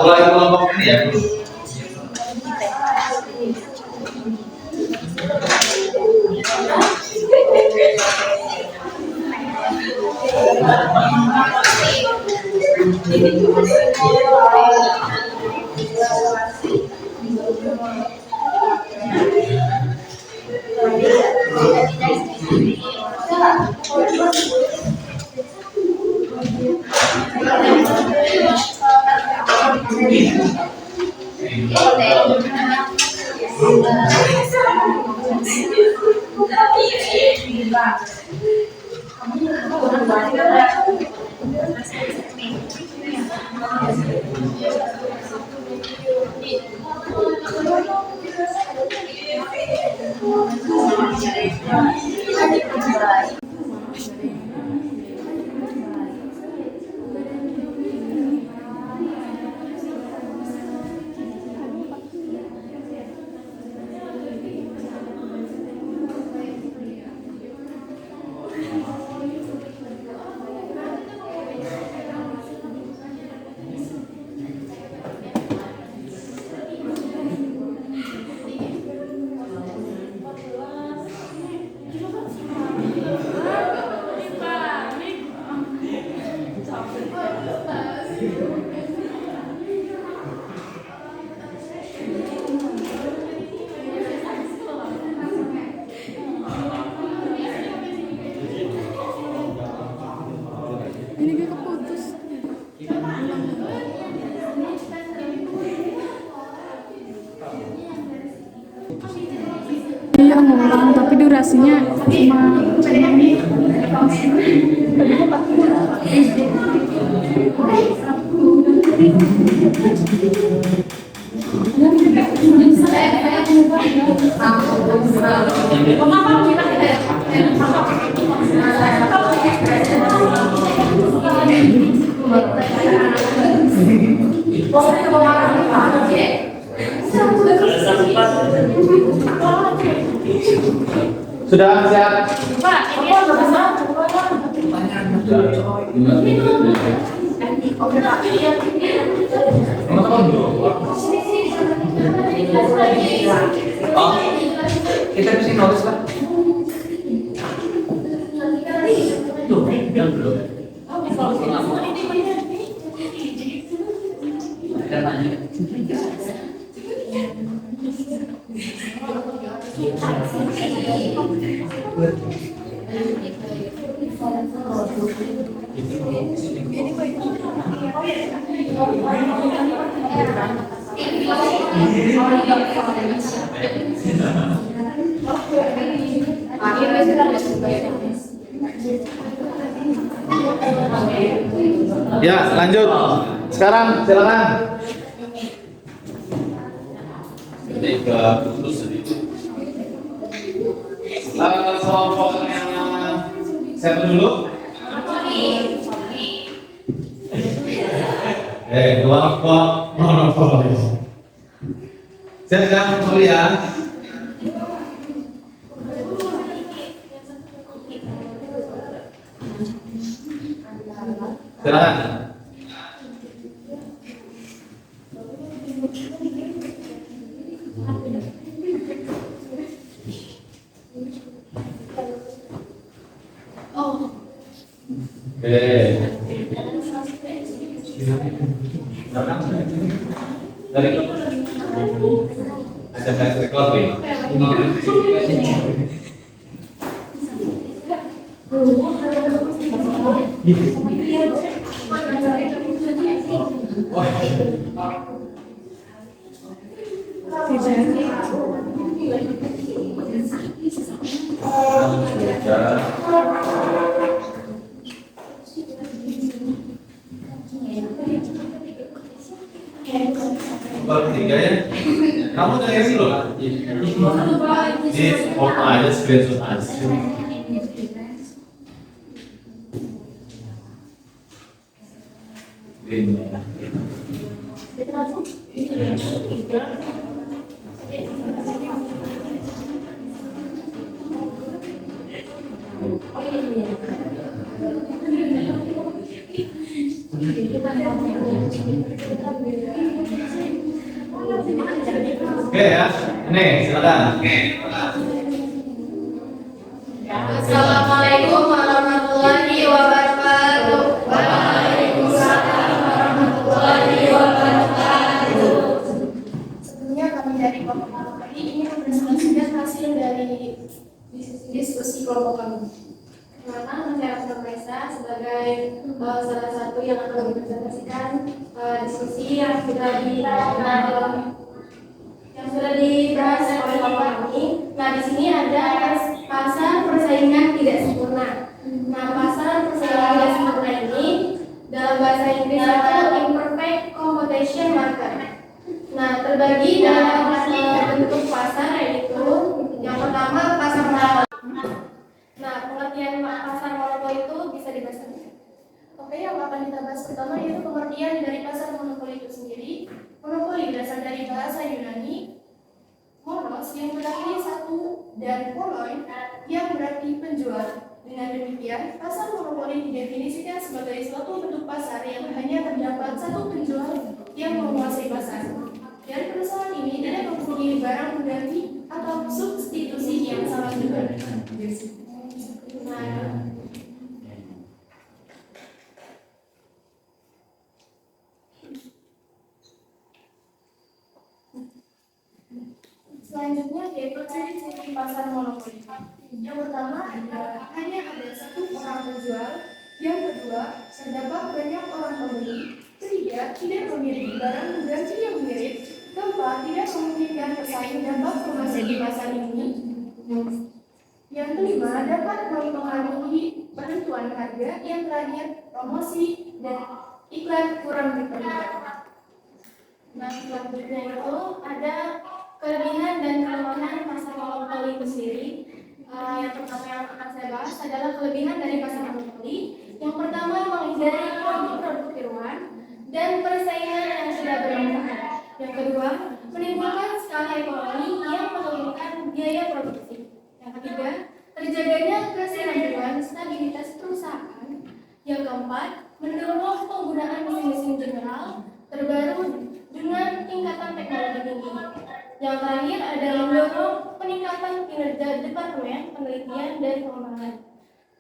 lagi kelompok ini ya dulu. Ini gue keputus. Iya ngulang, tapi durasinya cuma Sudah siap? Oh, kita bisa nulis kan? Ya, lanjut. Sekarang silakan. Jadi putus sedikit. Kelompoknya siapa dulu? Kelompok monopolis. Siap kan, kuliah? Silakan. Dari ada tes recording. Ketiga ya, kamu dari sini loh. Ini foto aja, screenshot aja. screen-nya. Oke ya, ini silakan. Assalamualaikum warahmatullahi wabarakatuh. Waalaikumsalam warahmatullahi wabarakatuh. Sebelumnya kami dari kelompok kami ingin mempresentasikan hasil dari diskusi kelompok kami. Pertama, saya Abdul Maisa sebagai salah satu yang akan mempresentasikan diskusi yang sudah dibahas oleh kelompok kami. Nah, di sini ada pasar persaingan tidak sempurna. Nah, pasar persaingan tidak sempurna ini dalam bahasa Inggris itu imperfect competition market. Nah, terbagi dalam bentuk pasar, yaitu yang pertama pasar monopoli. Nah, pengertian pasar monopoli itu bisa dibaca. Oke, yang akan kita bahas pertama yaitu pengertian dari pasar monopoli itu sendiri. Monopoli berasal dari bahasa Yunani monos yang berarti satu dan poloi yang berarti penjual. Dengan demikian, pasar monopoli didefinisikan sebagai suatu bentuk pasar yang hanya terdapat satu penjual yang menguasai pasar. Dan perusahaan ini tidak mempunyai barang pengganti atau substitusi yang sama juga. Selanjutnya yaitu ciri-ciri pasar monopoli. Yang pertama hanya ada satu orang penjual. Yang kedua, terdapat banyak orang pembeli. Ketiga, tidak memiliki barang pengganti yang mirip. Keempat, tidak memungkinkan pesaing dapat memasuki pasar ini. Yang kelima, dapat mempengaruhi penentuan harga. Yang terakhir, promosi dan iklan kurang diperlukan. Nah, selanjutnya itu ada kelebihan dan kelemahan pasar monopoli itu sendiri. Yang pertama yang akan saya bahas adalah kelebihan dari pasar monopoli. Yang pertama, menghindari produk-produk tiruan dan persaingan yang sudah bermanfaat. Yang kedua, menimbulkan skala ekonomi yang menurunkan biaya produksi. Yang ketiga, terjaganya kesinambungan stabilitas perusahaan. Yang keempat, mendorong penggunaan mesin-mesin general terbaru dengan tingkatan teknologi tinggi. Yang terakhir adalah mendorong peningkatan kinerja Departemen Penelitian dan Pengembangan.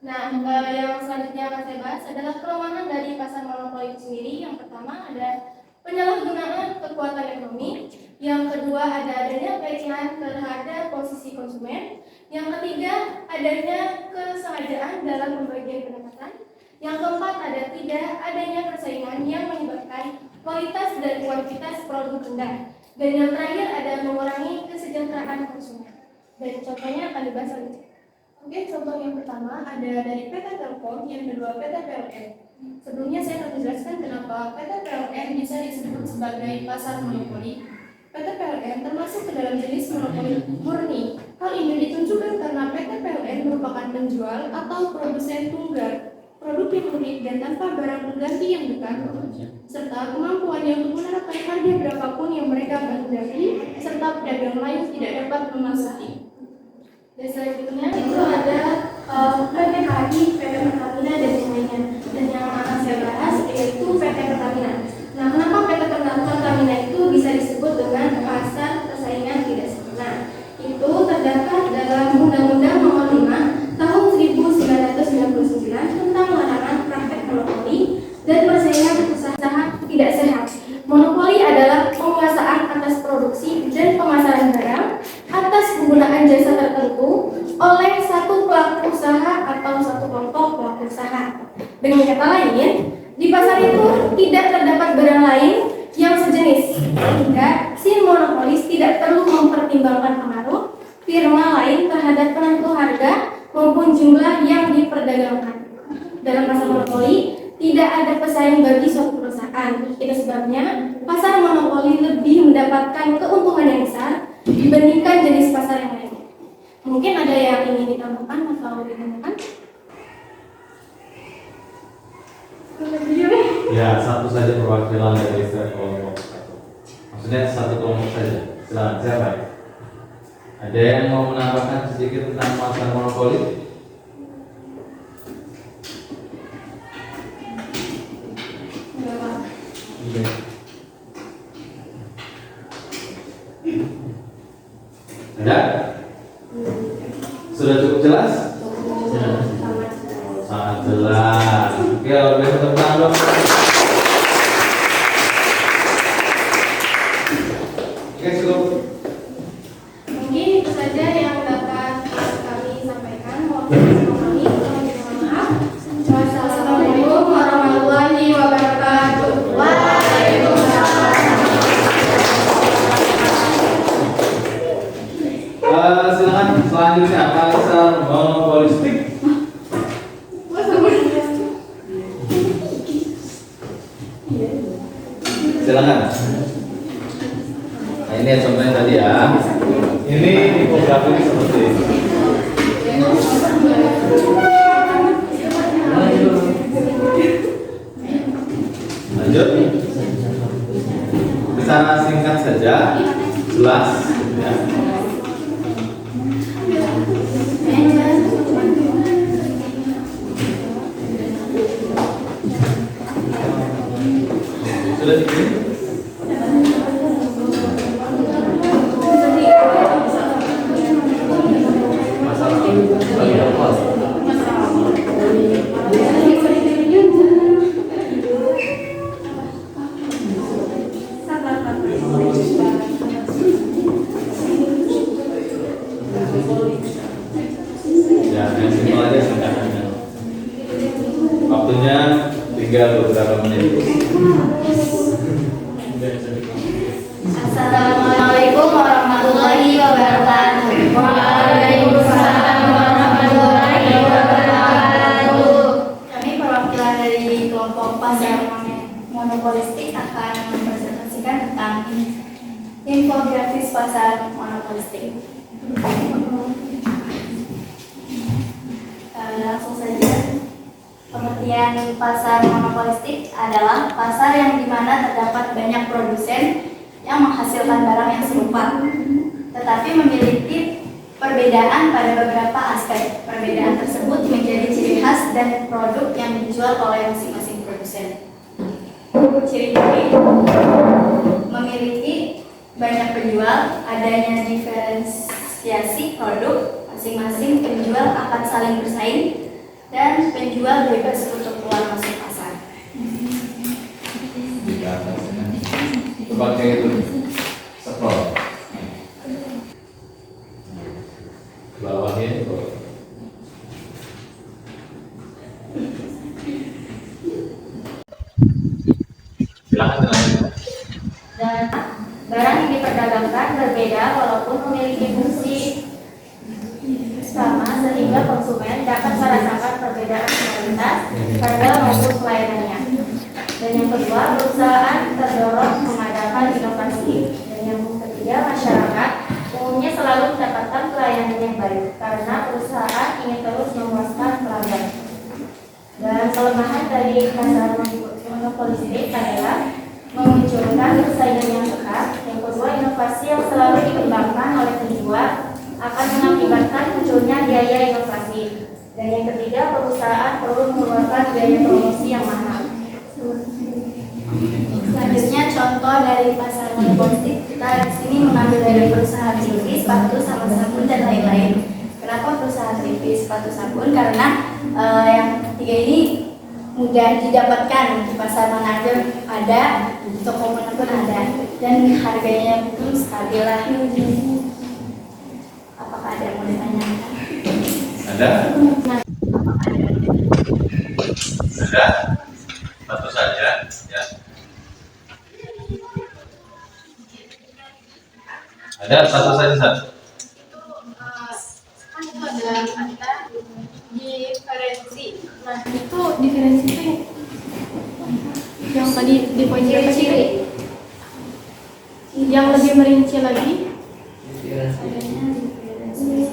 Nah, yang selanjutnya akan saya bahas adalah kelemahan dari pasar monopoli itu sendiri. Yang pertama ada penyalahgunaan kekuatan ekonomi. Yang kedua adanya pelecehan terhadap posisi konsumen. Yang ketiga adanya kesengajaan dalam pembagian pendapatan. Yang keempat tidak adanya persaingan yang menyebabkan kualitas dan kuantitas produk rendah. Dan yang terakhir ada mengurangi kesejahteraan konsumen. Dan contohnya akan dibahas oleh. Oke, contoh yang pertama ada dari PT Telkom, yang kedua PT PLN. Sebelumnya saya akan menjelaskan kenapa PT PLN bisa disebut sebagai pasar monopoli. PT PLN termasuk ke dalam jenis monopoli murni. Hal ini ditunjukkan karena PT PLN merupakan penjual atau produsen tunggal produk yang unik dan tanpa barang pengganti yang dekat, serta kemampuannya untuk menerapkan harga berapapun yang mereka kehendaki, serta pedagang lain tidak dapat memasuki. Dan selanjutnya itu ada PT KAI, PT Pertamina dan yang lainnya. Dan yang akan saya bahas yaitu PT Pertamina. Nah, kenapa PT Pertamina itu bisa disebut dengan pasar persaingan tidak sempurna? Itu terdapat dalam Undang-Undang Nomor 5 Tahun 1999 tentang larangan praktek monopoli dan persaingan usaha tidak sehat. Monopoli adalah penguasaan atas produksi dan pemasaran barang atas penggunaan jasa tertentu oleh satu pelaku usaha atau satu kelompok pelaku usaha. Dengan kata lain, di pasar itu tidak terdapat barang lain yang sejenis, sehingga si monopolis tidak perlu mempertimbangkan pengaruh firma lain terhadap penentu harga maupun jumlah yang diperdagangkan. Dalam pasar monopoli, tidak ada pesaing bagi suatu perusahaan. Itu sebabnya pasar monopoli lebih mendapatkan keuntungan yang besar dibandingkan jenis pasar yang lain. Mungkin ada yang ingin ditambahkan atau ditanyakan? Ya, satu saja perwakilan dari setiap kelompok. Maksudnya satu kelompok saja. Silakan, siapa? Ada yang mau menambahkan sedikit tentang pasar monopoli? Iya. Ada? Sudah cukup jelas? Sangat jelas. Oke, luar biasa, tepuk tangan dong. Oke, cukup. Mungkin itu saja yang dapat kami sampaikan. Mohon maaf. Wassalamualaikum warahmatullahi wabarakatuh. Waalaikumsalam. Silakan selanjutnya pasar monopolistik. Silakan. Nah, ini yang contohnya tadi ya. Ini tipografi seperti ini. Lanjut. Secara singkat saja, jelas ya. Sudah dikirim? Ya, yang simpel aja singkatannya. Waktunya tinggal beberapa menit. Assalamualaikum warahmatullahi wabarakatuh. Waalaikumsalam warahmatullahi wabarakatuh. Kami perwakilan dari kelompok pasar monopolistik akan mempresentasikan tentang infografis pasar monopolistik. Langsung saja. Pengertian pasar monopolistik adalah pasar yang dimana terdapat banyak produsen yang menghasilkan barang yang serupa, tetapi memiliki perbedaan pada beberapa aspek. Perbedaan tersebut menjadi ciri khas dan produk yang dijual oleh masing-masing produsen. Ciri-ciri memiliki banyak penjual, adanya diferensiasi produk, masing-masing penjual akan saling bersaing, dan penjual bebas untuk keluar masuk pasar. Pakai itu scroll bawahnya itu. Silakan. Dan barang yang diperdagangkan berbeda walaupun memiliki fungsi sama, sehingga konsumen dapat merasakan perbedaan kualitas, harga maupun pelayanannya. Dan yang kedua, perusahaan terdorong mengadakan inovasi. Dan yang ketiga, masyarakat umumnya selalu mendapatkan pelayanan yang baik karena perusahaan ingin terus memuaskan pelanggan. Dan kelemahan dari pasar monopolistik adalah memunculkan persaingan yang ketat. Yang kedua, inovasi yang selalu dikembangkan oleh penjual akan mengakibatkan munculnya biaya inovasi. Dan yang ketiga, perusahaan perlu mengeluarkan biaya promosi yang mahal. Selanjutnya, contoh dari pasar monopolistik, kita di sini mengambil dari perusahaan TV, sepatu, sama sabun, dan lain-lain. Kenapa perusahaan TV, sepatu, sabun? Karena yang tiga ini mudah didapatkan di pasar mana aja ada, toko mana pun ada, dan harganya pun stabil lah. Apakah ada yang mau ditanyakan? Ada? Ada? Satu saja ya. Ada satu saja satu. Kan itu ada kata diferensi. Nah, itu diferensi itu yang tadi di poin berapa sih? Yang lebih merinci lagi,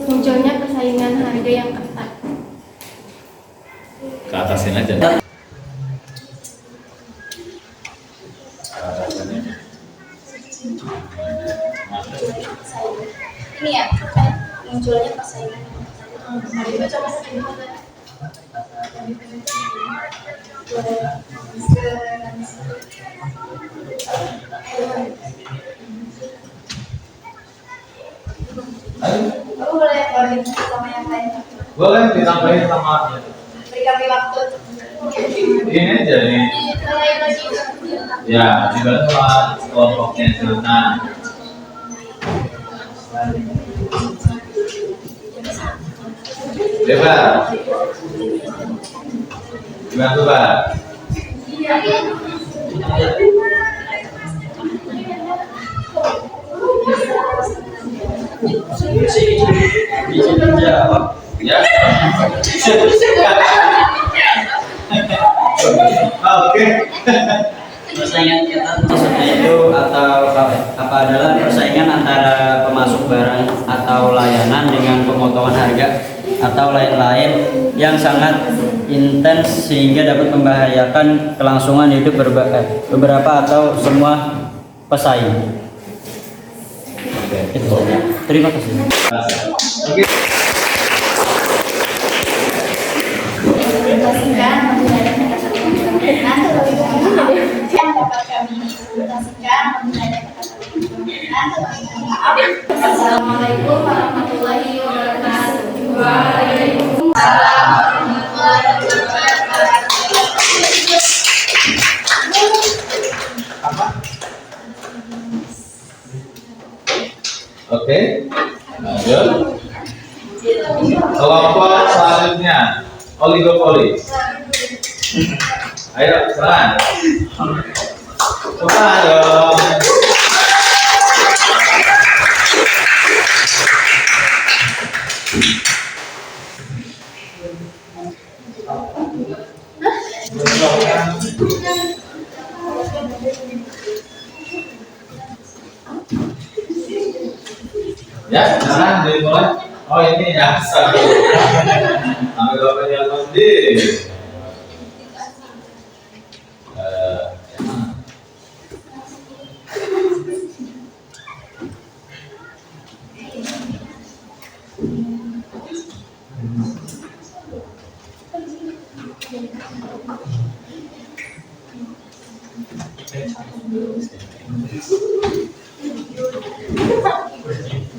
munculnya persaingan harga yang ketat. Ke atasin aja. Ayo, Aku boleh boleh sama yang lain. boleh ditambahin sama Beri kami waktu. ini aja nih. Lain lagi. Ya, juga sama kelompoknya Jonathan. Bebas. Gimana tuh, Pak? Ya. Oke. Persaingan ketat maksudnya itu atau apa adalah persaingan antara pemasok barang atau layanan dengan pemotongan harga atau lain-lain yang sangat intens sehingga dapat membahayakan kelangsungan hidup beberapa atau semua pesaing. Oke. Itu. Terima kasih. Oke. Presentasikan menggunakan kata-kata yang dapat kami presentasikan menggunakan kata-kata. Assalamualaikum warahmatullahi wabarakatuh. Waalaikumsalam warahmatullahi wabarakatuh. Oke. Lanjut. Kelompok selanjutnya oligopoli. Ayo, silakan. Coba dong. Ya, sekarang dimulai. Oh ini ya, satu. Ambil bapaknya Almandi.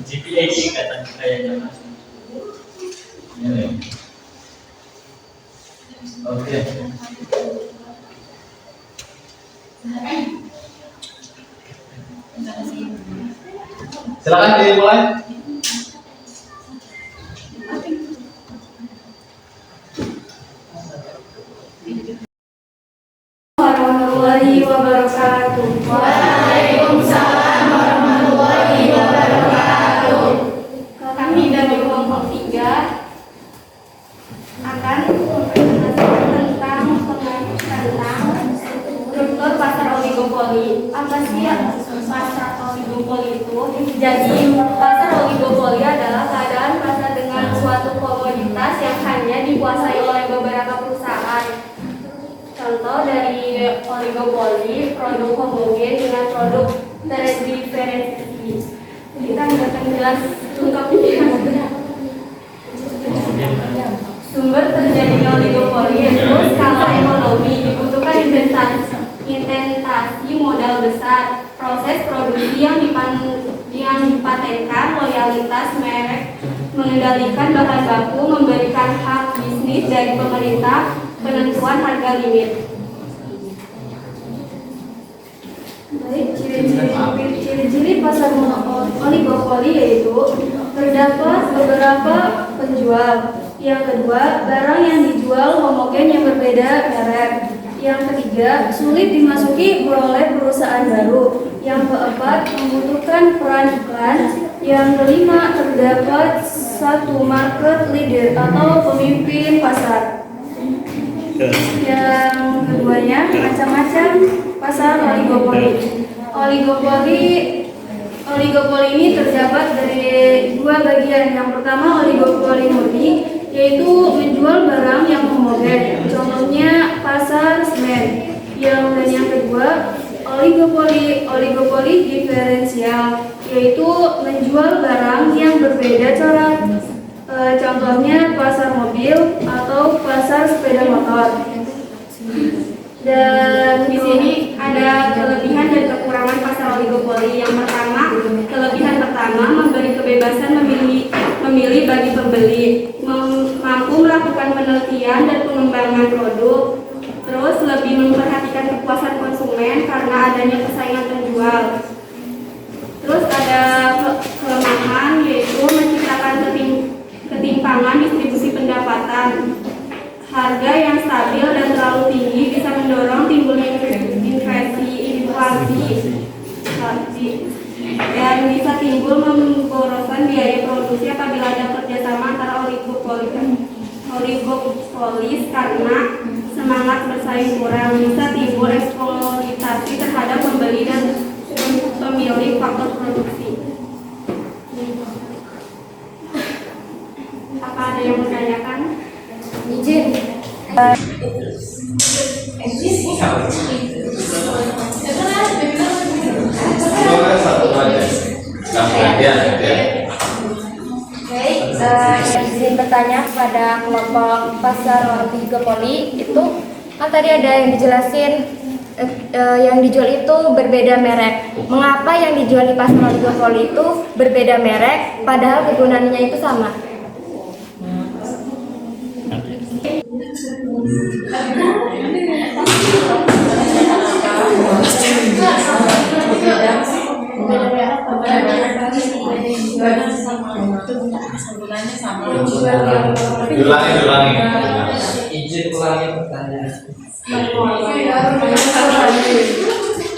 GPA kata kayaknya. Ini. Oke. Silakan dimulai. Warahmatullahi wabarakatuh. Waalaikumsalam warahmatullahi wabarakatuh. Kami dari kelompok 3 akan mempresentasikan tentang struktur pasar oligopoli. Apa sih pasar oligopoli itu? Jadi pasar oligopoli adalah keadaan pasar dengan suatu komoditas yang hanya dikuasai oleh beberapa perusahaan. Contoh dari oligopoli, produk homogen dengan produk terdiferensiasi. Kita nggak akan jelas lengkapnya. Sumber terjadinya oligopoli yaitu skala ekonomi, dibutuhkan investasi modal besar, proses produksi yang dipatenkan, loyalitas merek, mengendalikan bahan baku, memberikan hak bisnis dari pemerintah, penentuan harga limit. Baik, ciri-ciri pasar oligopoli yaitu terdapat beberapa penjual. Yang kedua, barang yang dijual homogen yang berbeda merek. Yang ketiga, sulit dimasuki oleh perusahaan baru. Yang keempat, membutuhkan peran iklan. Yang kelima, terdapat satu market leader atau pemimpin pasar. Yang keduanya, macam-macam pasar oligopoli. Oligopoli ini terdapat dari dua bagian. Yang pertama, oligopoli murni, yaitu menjual barang yang homogen. Contohnya pasar semen. Dan yang kedua, oligopoli diferensial, yaitu menjual barang yang berbeda cara Contohnya pasar mobil atau pasar sepeda motor. Dan di sini ada kelebihan dan kekurangan pasar oligopoli. Yang pertama, kelebihan pertama memberi kebebasan memilih bagi pembeli, mampu melakukan penelitian dan pengembangan produk, terus lebih memperhatikan kepuasan konsumen karena adanya persaingan penjual. Terus ada kelemahan yaitu menciptakan ketimpangan distribusi pendapatan. Harga yang stabil dan terlalu tinggi bisa mendorong timbulnya inflasi, dan bisa timbul pemborosan biaya produksi apabila ada kerjasama antara oligopolis karena semangat bersaing kurang. Bisa timbul eksploitasi terhadap pembeli dan pemilik faktor produksi. Apa ada yang menanyakan? Izin. Boleh satu aja. Gantian. Baik, izin bertanya kepada kelompok pasar oligopoli itu kan tadi ada yang dijelasin yang dijual itu berbeda merek. Mengapa yang dijual di pasar oligopoli itu berbeda merek padahal kegunaannya itu sama? Diulangi. Izin ulangi pertanyaan.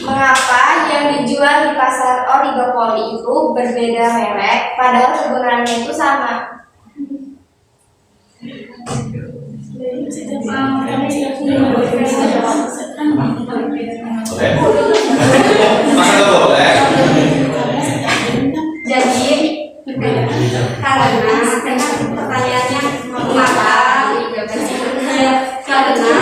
Mengapa yang dijual di pasar oligopoli itu berbeda merek padahal kegunaannya itu sama? Boleh? Masa nggak boleh? Jadi karena pertanyaannya mengapa? Karena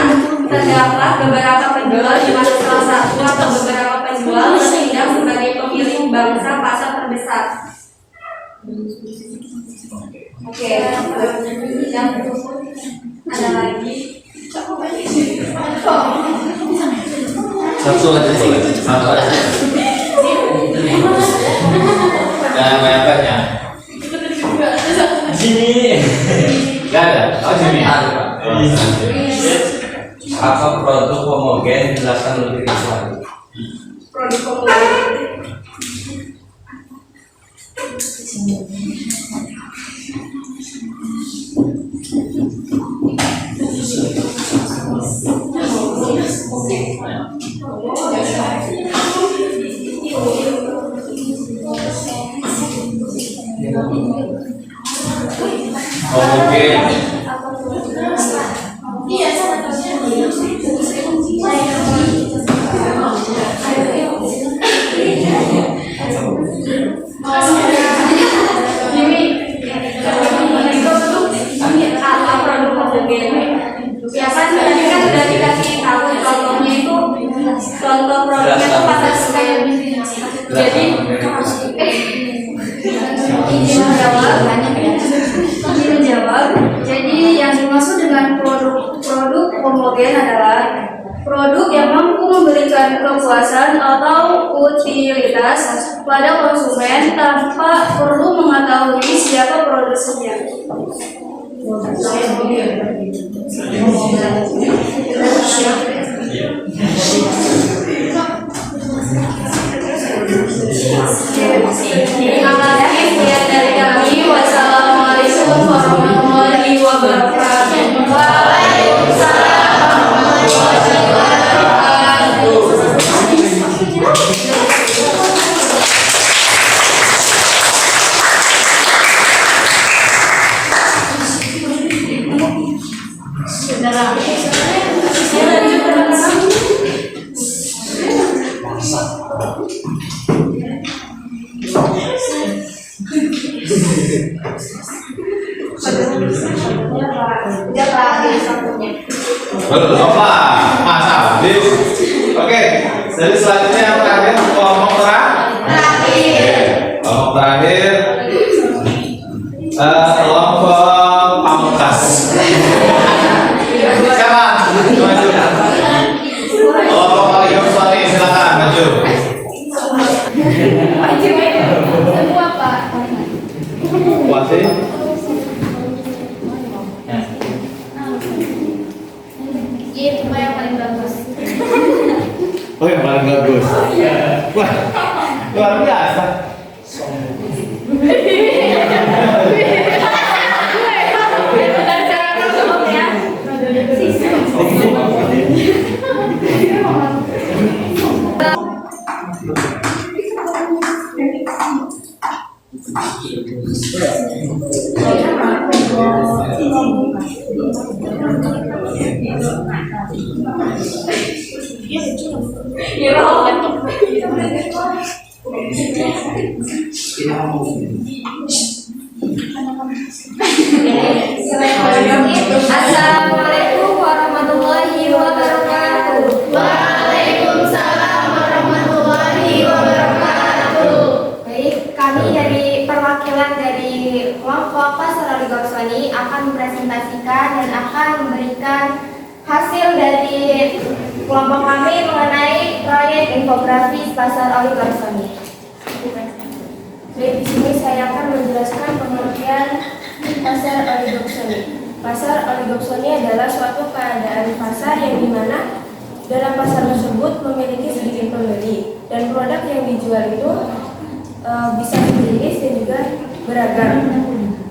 terdapat beberapa penjual di mana salah satu atau beberapa penjual bertindak sebagai pemilik bangsa pasar terbesar. Oke, yang ada lagi. Satu aja boleh. Satu aja. Jangan banyak-banyak. Gini. Gak ada. Oh sini. Ada Pak. Apa produk homogen jelaskan lebih rinci? Produk homogen. Homogen. Ya kan tadi kan sudah dikasih tahu contohnya itu contoh produknya itu pasar square. Jadi izin menjawab. Jadi yang dimaksud dengan produk homogen adalah produk yang mampu memberikan kepuasan atau utilitas pada konsumen tanpa perlu mengetahui siapa produsennya. Terima kasih sekian dari kami. Wassalamualaikum warahmatullahi wabarakatuh. Waalaikumsalam warahmatullahi wabarakatuh. Belum lah, masa habis. Oke, jadi selanjutnya yang terakhir kelompok terakhir. Kelompok terakhir kelompok Iya, cuma yang paling bagus. Oh, yang paling bagus. Wah, luar biasa. Bukan cara ngomong ya. Assalamualaikum warahmatullahi wabarakatuh. Waalaikumsalam warahmatullahi wabarakatuh. Baik, kami dari perwakilan dari kelompok Pasar Oli Gorsoni akan mempresentasikan dan akan memberikan hasil dari kelompok kami mengenai proyek infografis Pasar Oli Gorsoni. Baik, di sini saya akan menjelaskan pengertian Pasar Oli Gorsoni. Pasar Oli Gorsoni adalah suatu keadaan pasar yang dimana dalam pasar tersebut memiliki sedikit pembeli dan produk yang dijual itu bisa jenis dan juga beragam.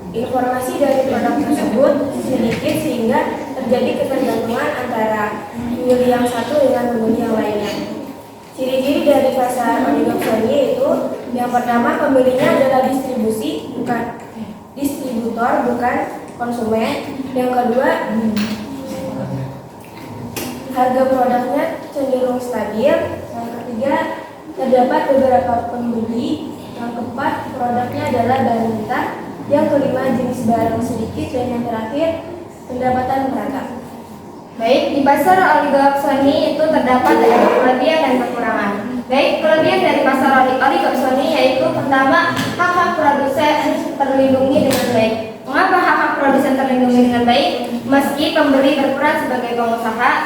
Informasi dari produk tersebut sedikit sehingga terjadi ketergantungan antara pembeli yang satu dengan pembeli yang lainnya. Ciri-ciri dari pasar Oli Gorsoni yaitu yang pertama, pembelinya adalah distributor bukan konsumen. Yang kedua, harga produknya cenderung stabil. Yang ketiga, terdapat beberapa pembeli. Yang keempat, produknya adalah barang mentah. Yang kelima, jenis barang sedikit. Dan yang terakhir, pendapatan merata. Baik, di pasar Oli Gorsoni itu terdapat ada kelebihan dan kekurangan. Baik, kelebihan dari pasar Oli Gorsoni yaitu pertama, hak-hak produsen terlindungi dengan baik. Mengapa hak-hak produsen terlindungi dengan baik? Meski pembeli berperan sebagai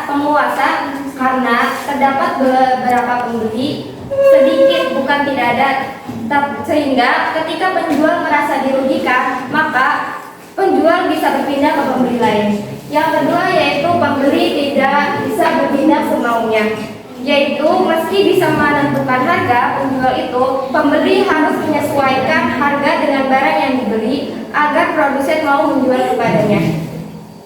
penguasa, karena terdapat beberapa pembeli, sedikit bukan tidak ada, sehingga ketika penjual merasa dirugikan, maka penjual bisa berpindah ke pembeli lain. Yang kedua yaitu pembeli tidak bisa berpindah semaunya, yaitu meski bisa menentukan harga penjual itu, pembeli harus menyesuaikan harga dengan barang yang dibeli agar produsen mau menjual kepadanya.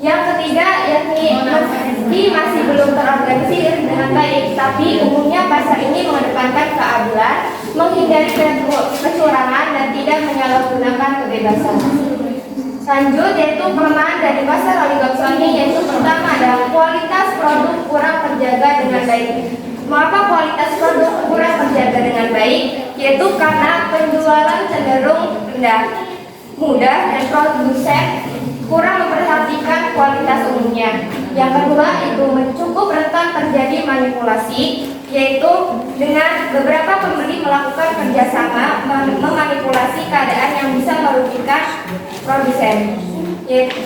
Yang ketiga yakni meski masih belum terorganisir dengan baik, tapi umumnya pasar ini mengedepankan keadilan, menghindari kecurangan dan tidak menyalahgunakan kebebasan. Lanjut yaitu kelemahan dari pasar Oli Gorsoni yaitu pertama adalah kualitas produk kurang terjaga dengan baik. Mengapa kualitas produk kurang terjaga dengan baik? Yaitu karena penjualan cenderung rendah, mudah dan produsen kurang memperhatikan kualitas umumnya. Yang kedua itu cukup rentan terjadi manipulasi, yaitu dengan beberapa pembeli melakukan kerjasama memanipulasi keadaan yang bisa merugikan produsen.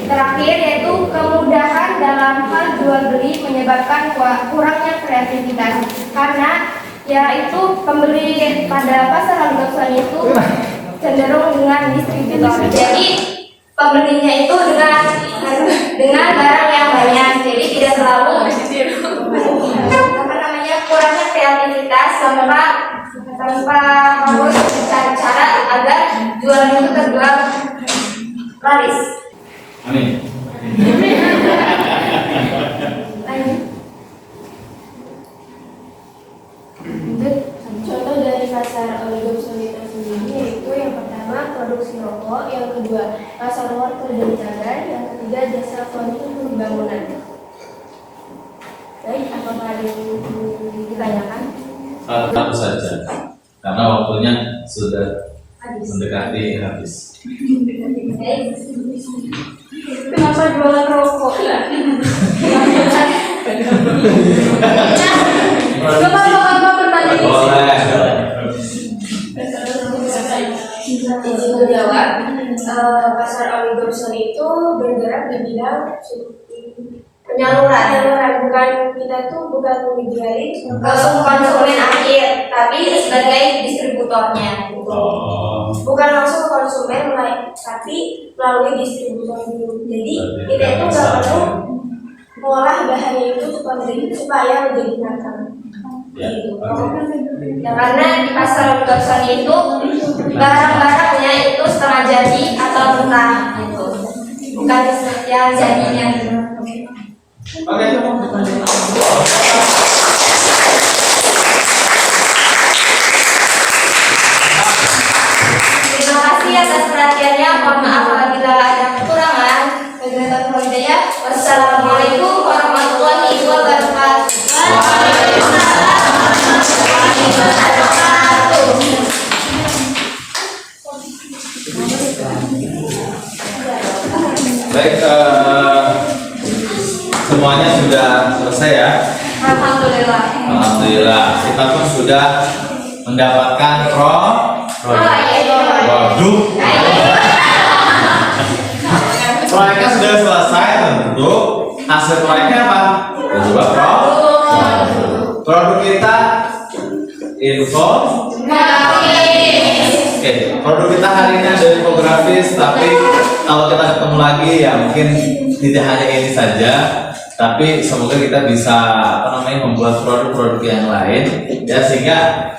Terakhir yaitu kemudahan dalam hal jual beli menyebabkan kurangnya kreativitas, karena yaitu pembeli pada pasar Oli Gorsoni itu cenderung dengan distributor. Jadi pembelinya itu dengan barang yang banyak, jadi tidak selalu kurangnya kreativitas tanpa harus mencari cara agar jualan itu terjual laris. Amin. Lanjut, contoh dari pasar Oli Gorsoni tersendiri yaitu yang pertama produksi rokok, yang kedua pasar wortel dan cabai, yang ketiga jasa konstruksi bangunan. Baik, apakah ada yang ditanyakan? Satu saja, karena waktunya sudah mendekati habis. Kenapa jualan rokok? Bapak bertanya. Boleh. Izin menjawab, pasar Oli Gorsoni itu bergerak di bidang penyaluran, bukan kita tuh bukan menjualin konsumen akhir, tapi sebagai distributornya. Bukan langsung konsumen, tapi melalui distributor dulu. Jadi kita itu nggak perlu mengolah bahannya itu supaya menjadi matang. Ya, Gitu. oke. Ya, karena di pasar Godson itu barang-barangnya itu setengah jadi atau mentah gitu, bukan yang jadinya. Oke. Terima kasih atas perhatiannya. Mohon maaf apabila ada kekurangan. Wassalamualaikum warahmatullahi wabarakatuh. Baik, semuanya sudah selesai ya. Alhamdulillah. Alhamdulillah, kita pun sudah mendapatkan produk. Proyeknya sudah selesai, tentu hasil proyeknya apa? Dan juga produk kita info. Oke, produk kita hari ini ada infografis, tapi kalau kita ketemu lagi ya mungkin tidak hanya ini saja, tapi semoga kita bisa membuat produk-produk yang lain ya, sehingga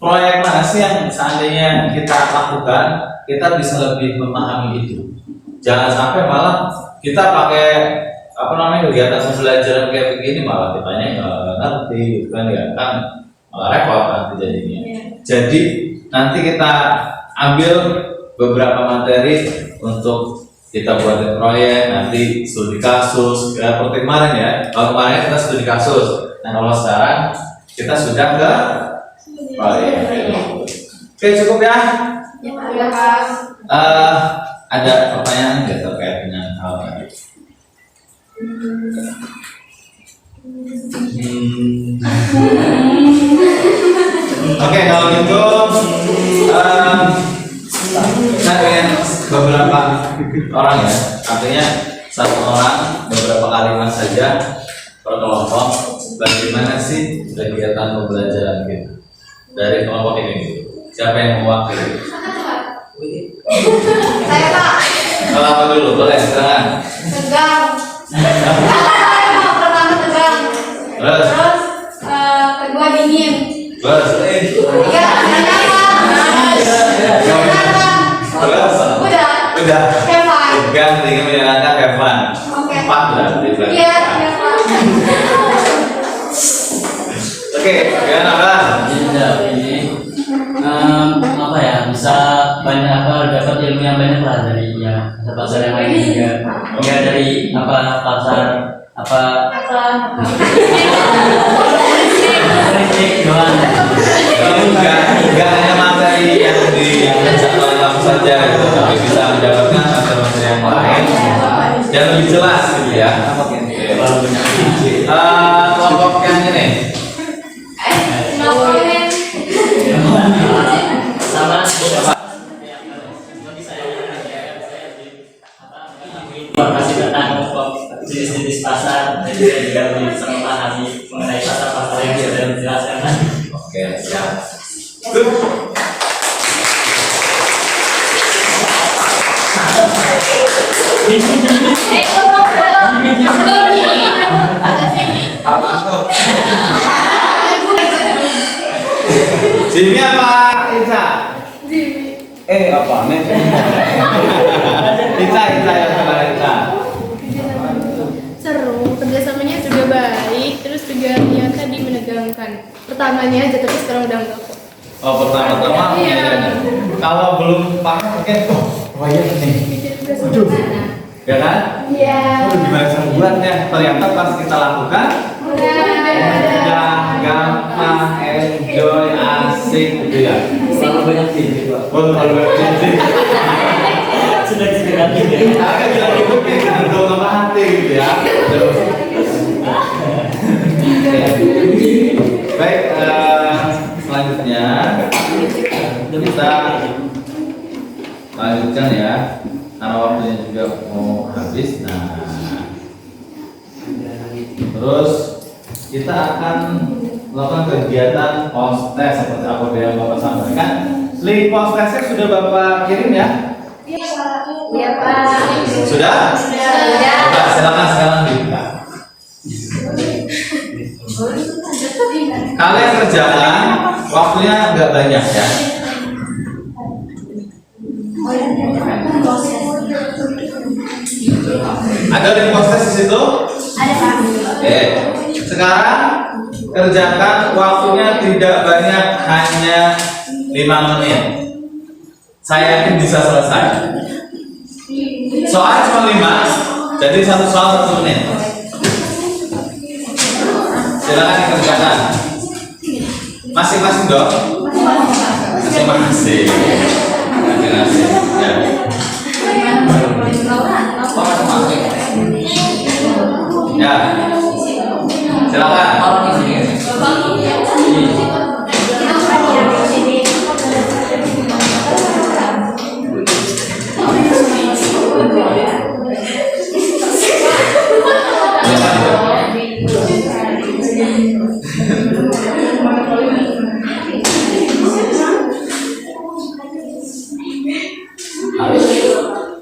proyek mana sih yang seandainya kita lakukan kita bisa lebih memahami itu. Jangan sampai malah kita pakai kegiatan pembelajaran kayak begini malah kitanya nggak ngerti gitu kan, ya kan malah repot nanti jadinya. Jadi nanti kita ambil beberapa materi untuk kita buat proyek, nanti studi kasus ya, seperti kemarin ya. Kalau kemarin kita studi kasus, nah kalau sekarang kita sudah ke proyek. Oke, cukup ya. Ya, Pak. Ada pertanyaan nggak terkait dengan hal ini? Oke, kalau gitu saya pengen beberapa orang ya, artinya satu orang beberapa kalimat saja per kelompok. Bagaimana sih kegiatan pembelajaran kita dari kelompok ini? Siapa yang mewakili? Saya, Pak. Kalau apa dulu? Boleh, silakan. Tegang. Pertama tegang. Terus, Kedua dingin. terus, Ketiga terus, udah. Hewan. Tegang, tinggal menjalankan hewan. Oke. 4 berarti. Iya, Pak. Oke, gimana Bang? Ini apa ya, bisa banyak dapat ilmu yang banyak lah dari ya pasar yang lain juga, ya dari pasar listrik doang. Enggak hanya materi yang diajar oleh kamu saja gitu, tapi bisa mendapatkan materi-materi yang lain yang lebih jelas gitu ya. Kelompok yang ini. Sama informasi tentang jenis-jenis pasar, dan juga bisa memahami mengenai pasar-pasar yang sudah dijelaskan. Oke, siap. Good. Jimmy apa Ica? Jimmy. Apa nih? Ica yang salah Ica. Seru, kerjasamanya juga baik, terus juga yang tadi menegangkan. Pertamanya aja, tapi sekarang udah enggak kok. Oh, pertama-tama Iya. kalau belum paham mungkin iya nih. Aduh. Ya kan? Iya. Gimana sebulan ya? Ternyata pas kita lakukan udah gampang, enjoy, asik gitu ya. Terlalu banyak titik, Pak. Oh, terlalu banyak sih. Sudah disediakan titik. Agak bilang gitu kan, dong sama hati gitu ya. Terus. Baik, selanjutnya kita lanjutkan ya, karena waktunya juga mau habis. Nah, terus kita akan melakukan kegiatan post test seperti apa yang Bapak sampaikan. Link post testnya sudah Bapak kirim ya? Iya, Pak. Sudah? Sudah. Coba silakan sekarang kerjakan, waktunya nggak banyak ya. Ada reposter di situ? Ada Pak. Oke. Sekarang kerjakan, waktunya tidak banyak, hanya 5 menit. Saya yakin bisa selesai. Soal cuma 5, jadi satu soal 1 menit. Silakan dikerjakan. Masing-masing dong. Masing-masing. Masing-masing. Ya. Oh, masing-masing. Ya. Silakan.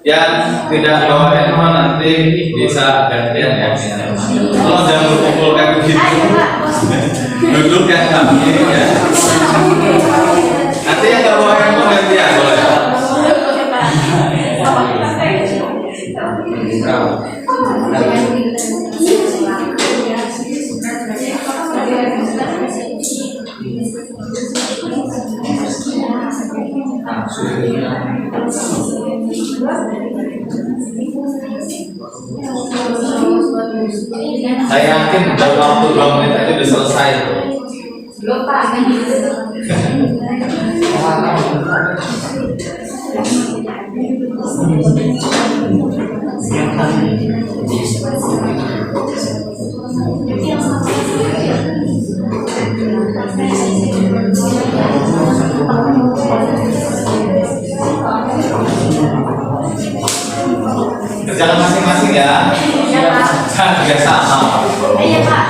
Yang tidak bawa handphone nanti bisa gantian ya. Tolong jangan berkumpul kayak begitu. Duduk yang kami ya. Nanti yang nggak bawa handphone gantian boleh. Saya yakin dalam waktu 2 menit aja udah selesai. Lupa kan? Kerjakan masing-masing ya. Iya Pak. Jangan juga sama. Iya Pak.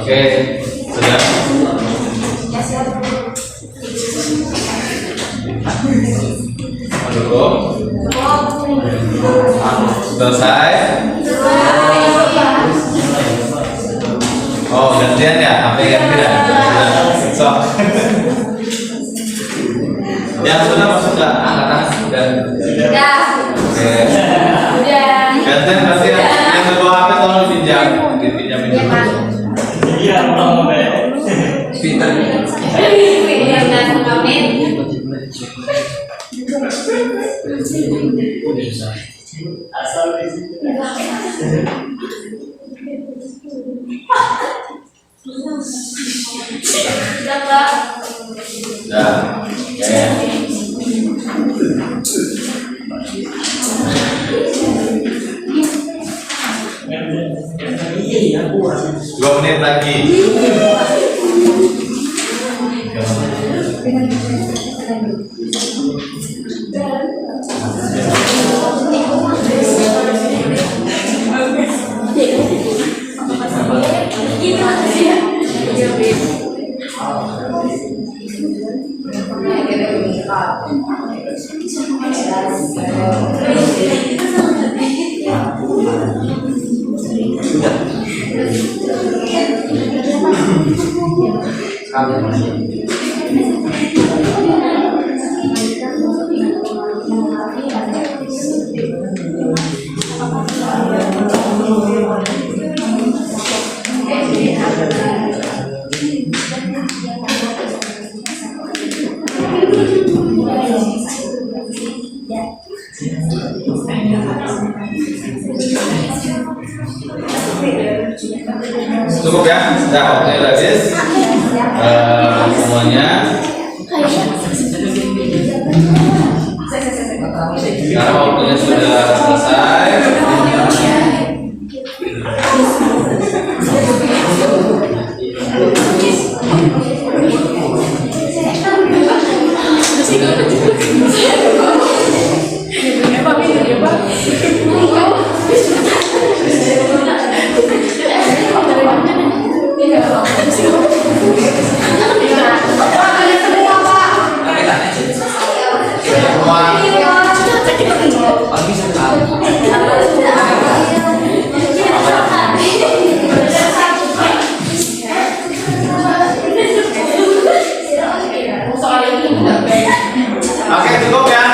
Oke, sudah. Mendukung. Selesai. Oh, gantian ya? Apa yang tidak? So. Yang sudah masuk nggak? Angkat tangan. Sudah. Udah. Oke. Udah. Gantian berarti yang berbawa HP tolong dipinjam. Dipinjamin Iya Pak. dulu. Iya, mau Pinter. Iya udah 1 menit. Sudah Pak. Sudah. Oke. 2 menit lagi. Sudah. Cukup ya? Sudah oke habis. Semuanya. Karena waktunya sudah selesai. Oke, cukup ya.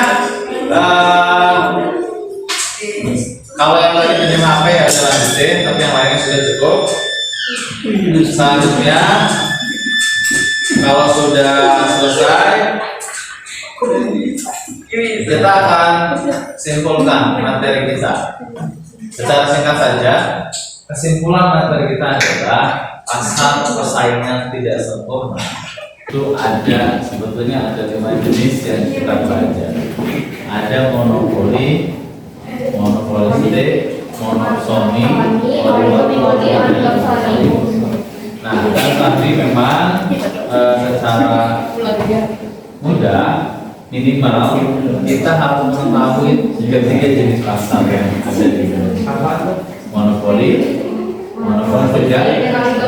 Kalau yang lagi pinjam HP ya udah lanjutin, tapi yang lainnya sudah cukup. Selanjutnya, kalau sudah selesai, kita akan simpulkan materi kita. Secara singkat saja, kesimpulan materi kita adalah pasar persaingan tidak sempurna. Itu ada, sebetulnya ada 5 jenis yang kita pelajari. Ada monopoli, monopolistik, monopsoni, oligopoli. Nah, dan tadi memang secara mudah minimal kita harus mengetahui ketiga jenis pasar yang ada di Indonesia. Monopoli, tidak,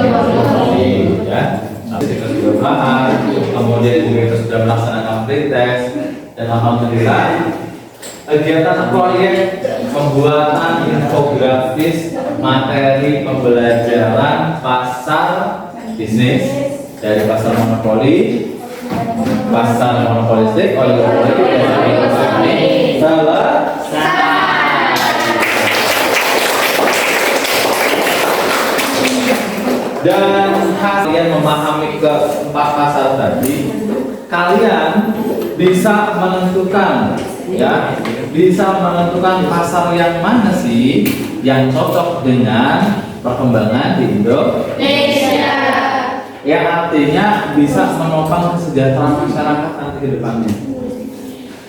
monopoli, ya. Kita sudah bahas, kemudian juga kita sudah melaksanakan pretest, dan alhamdulillah kegiatan proyek pembuatan infografis materi pembelajaran pasar bisnis dari pasar monopoli, pasar monopolistik, oligopoli, dan kalian memahami keempat pasar tadi, kalian bisa menentukan pasar yang mana sih yang cocok dengan perkembangan di Indonesia, yang artinya bisa menopang kesejahteraan masyarakat nanti ke depannya.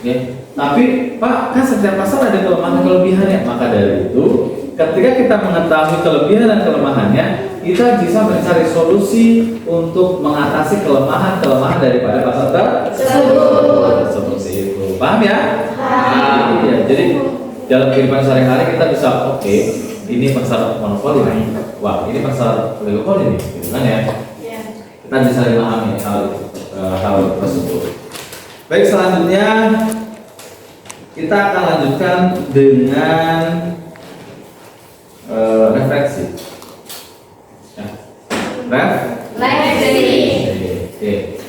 Ya. Tapi Pak, kan setiap pasar ada kelemahan dan kelebihannya. Maka dari itu, ketika kita mengetahui kelebihan dan kelemahannya, kita bisa mencari solusi untuk mengatasi kelemahan-kelemahan daripada pasar tersebut. Seperti itu. Paham ya? Nah, iya. Jadi dalam kehidupan sehari-hari kita bisa ini pasar monopoli nih. Wah, ini pasar oligopoli nih, gitu kan ya? Kita bisa memahami hal tersebut. Baik, selanjutnya kita akan lanjutkan dengan refleksi. Refleksi. Oke.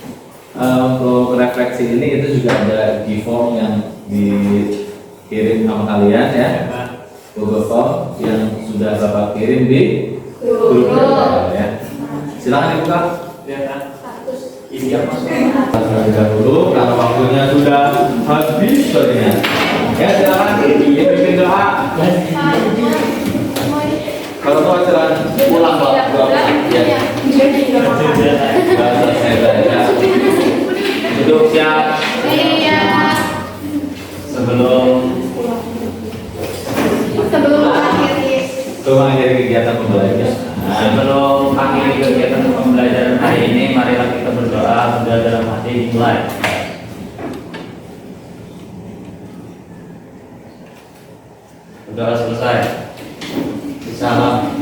Untuk refleksi ini itu juga ada di form yang dikirim sama kalian ya. Google Form yang sudah Bapak kirim di grup ya. Silakan dibuka. Iya, Mas. Terlebih dahulu karena waktunya sudah habis sebenarnya. Ya, silakan pimpin doa. Kalau mau silakan pulang Pak. Ya. Duduk siap. Sebelum akhiri kegiatan pembelajaran. Sebelum akhiri kegiatan pembelajaran hari ini, marilah kita berdoa sudah dalam hati dimulai. Sudah selesai. Salam.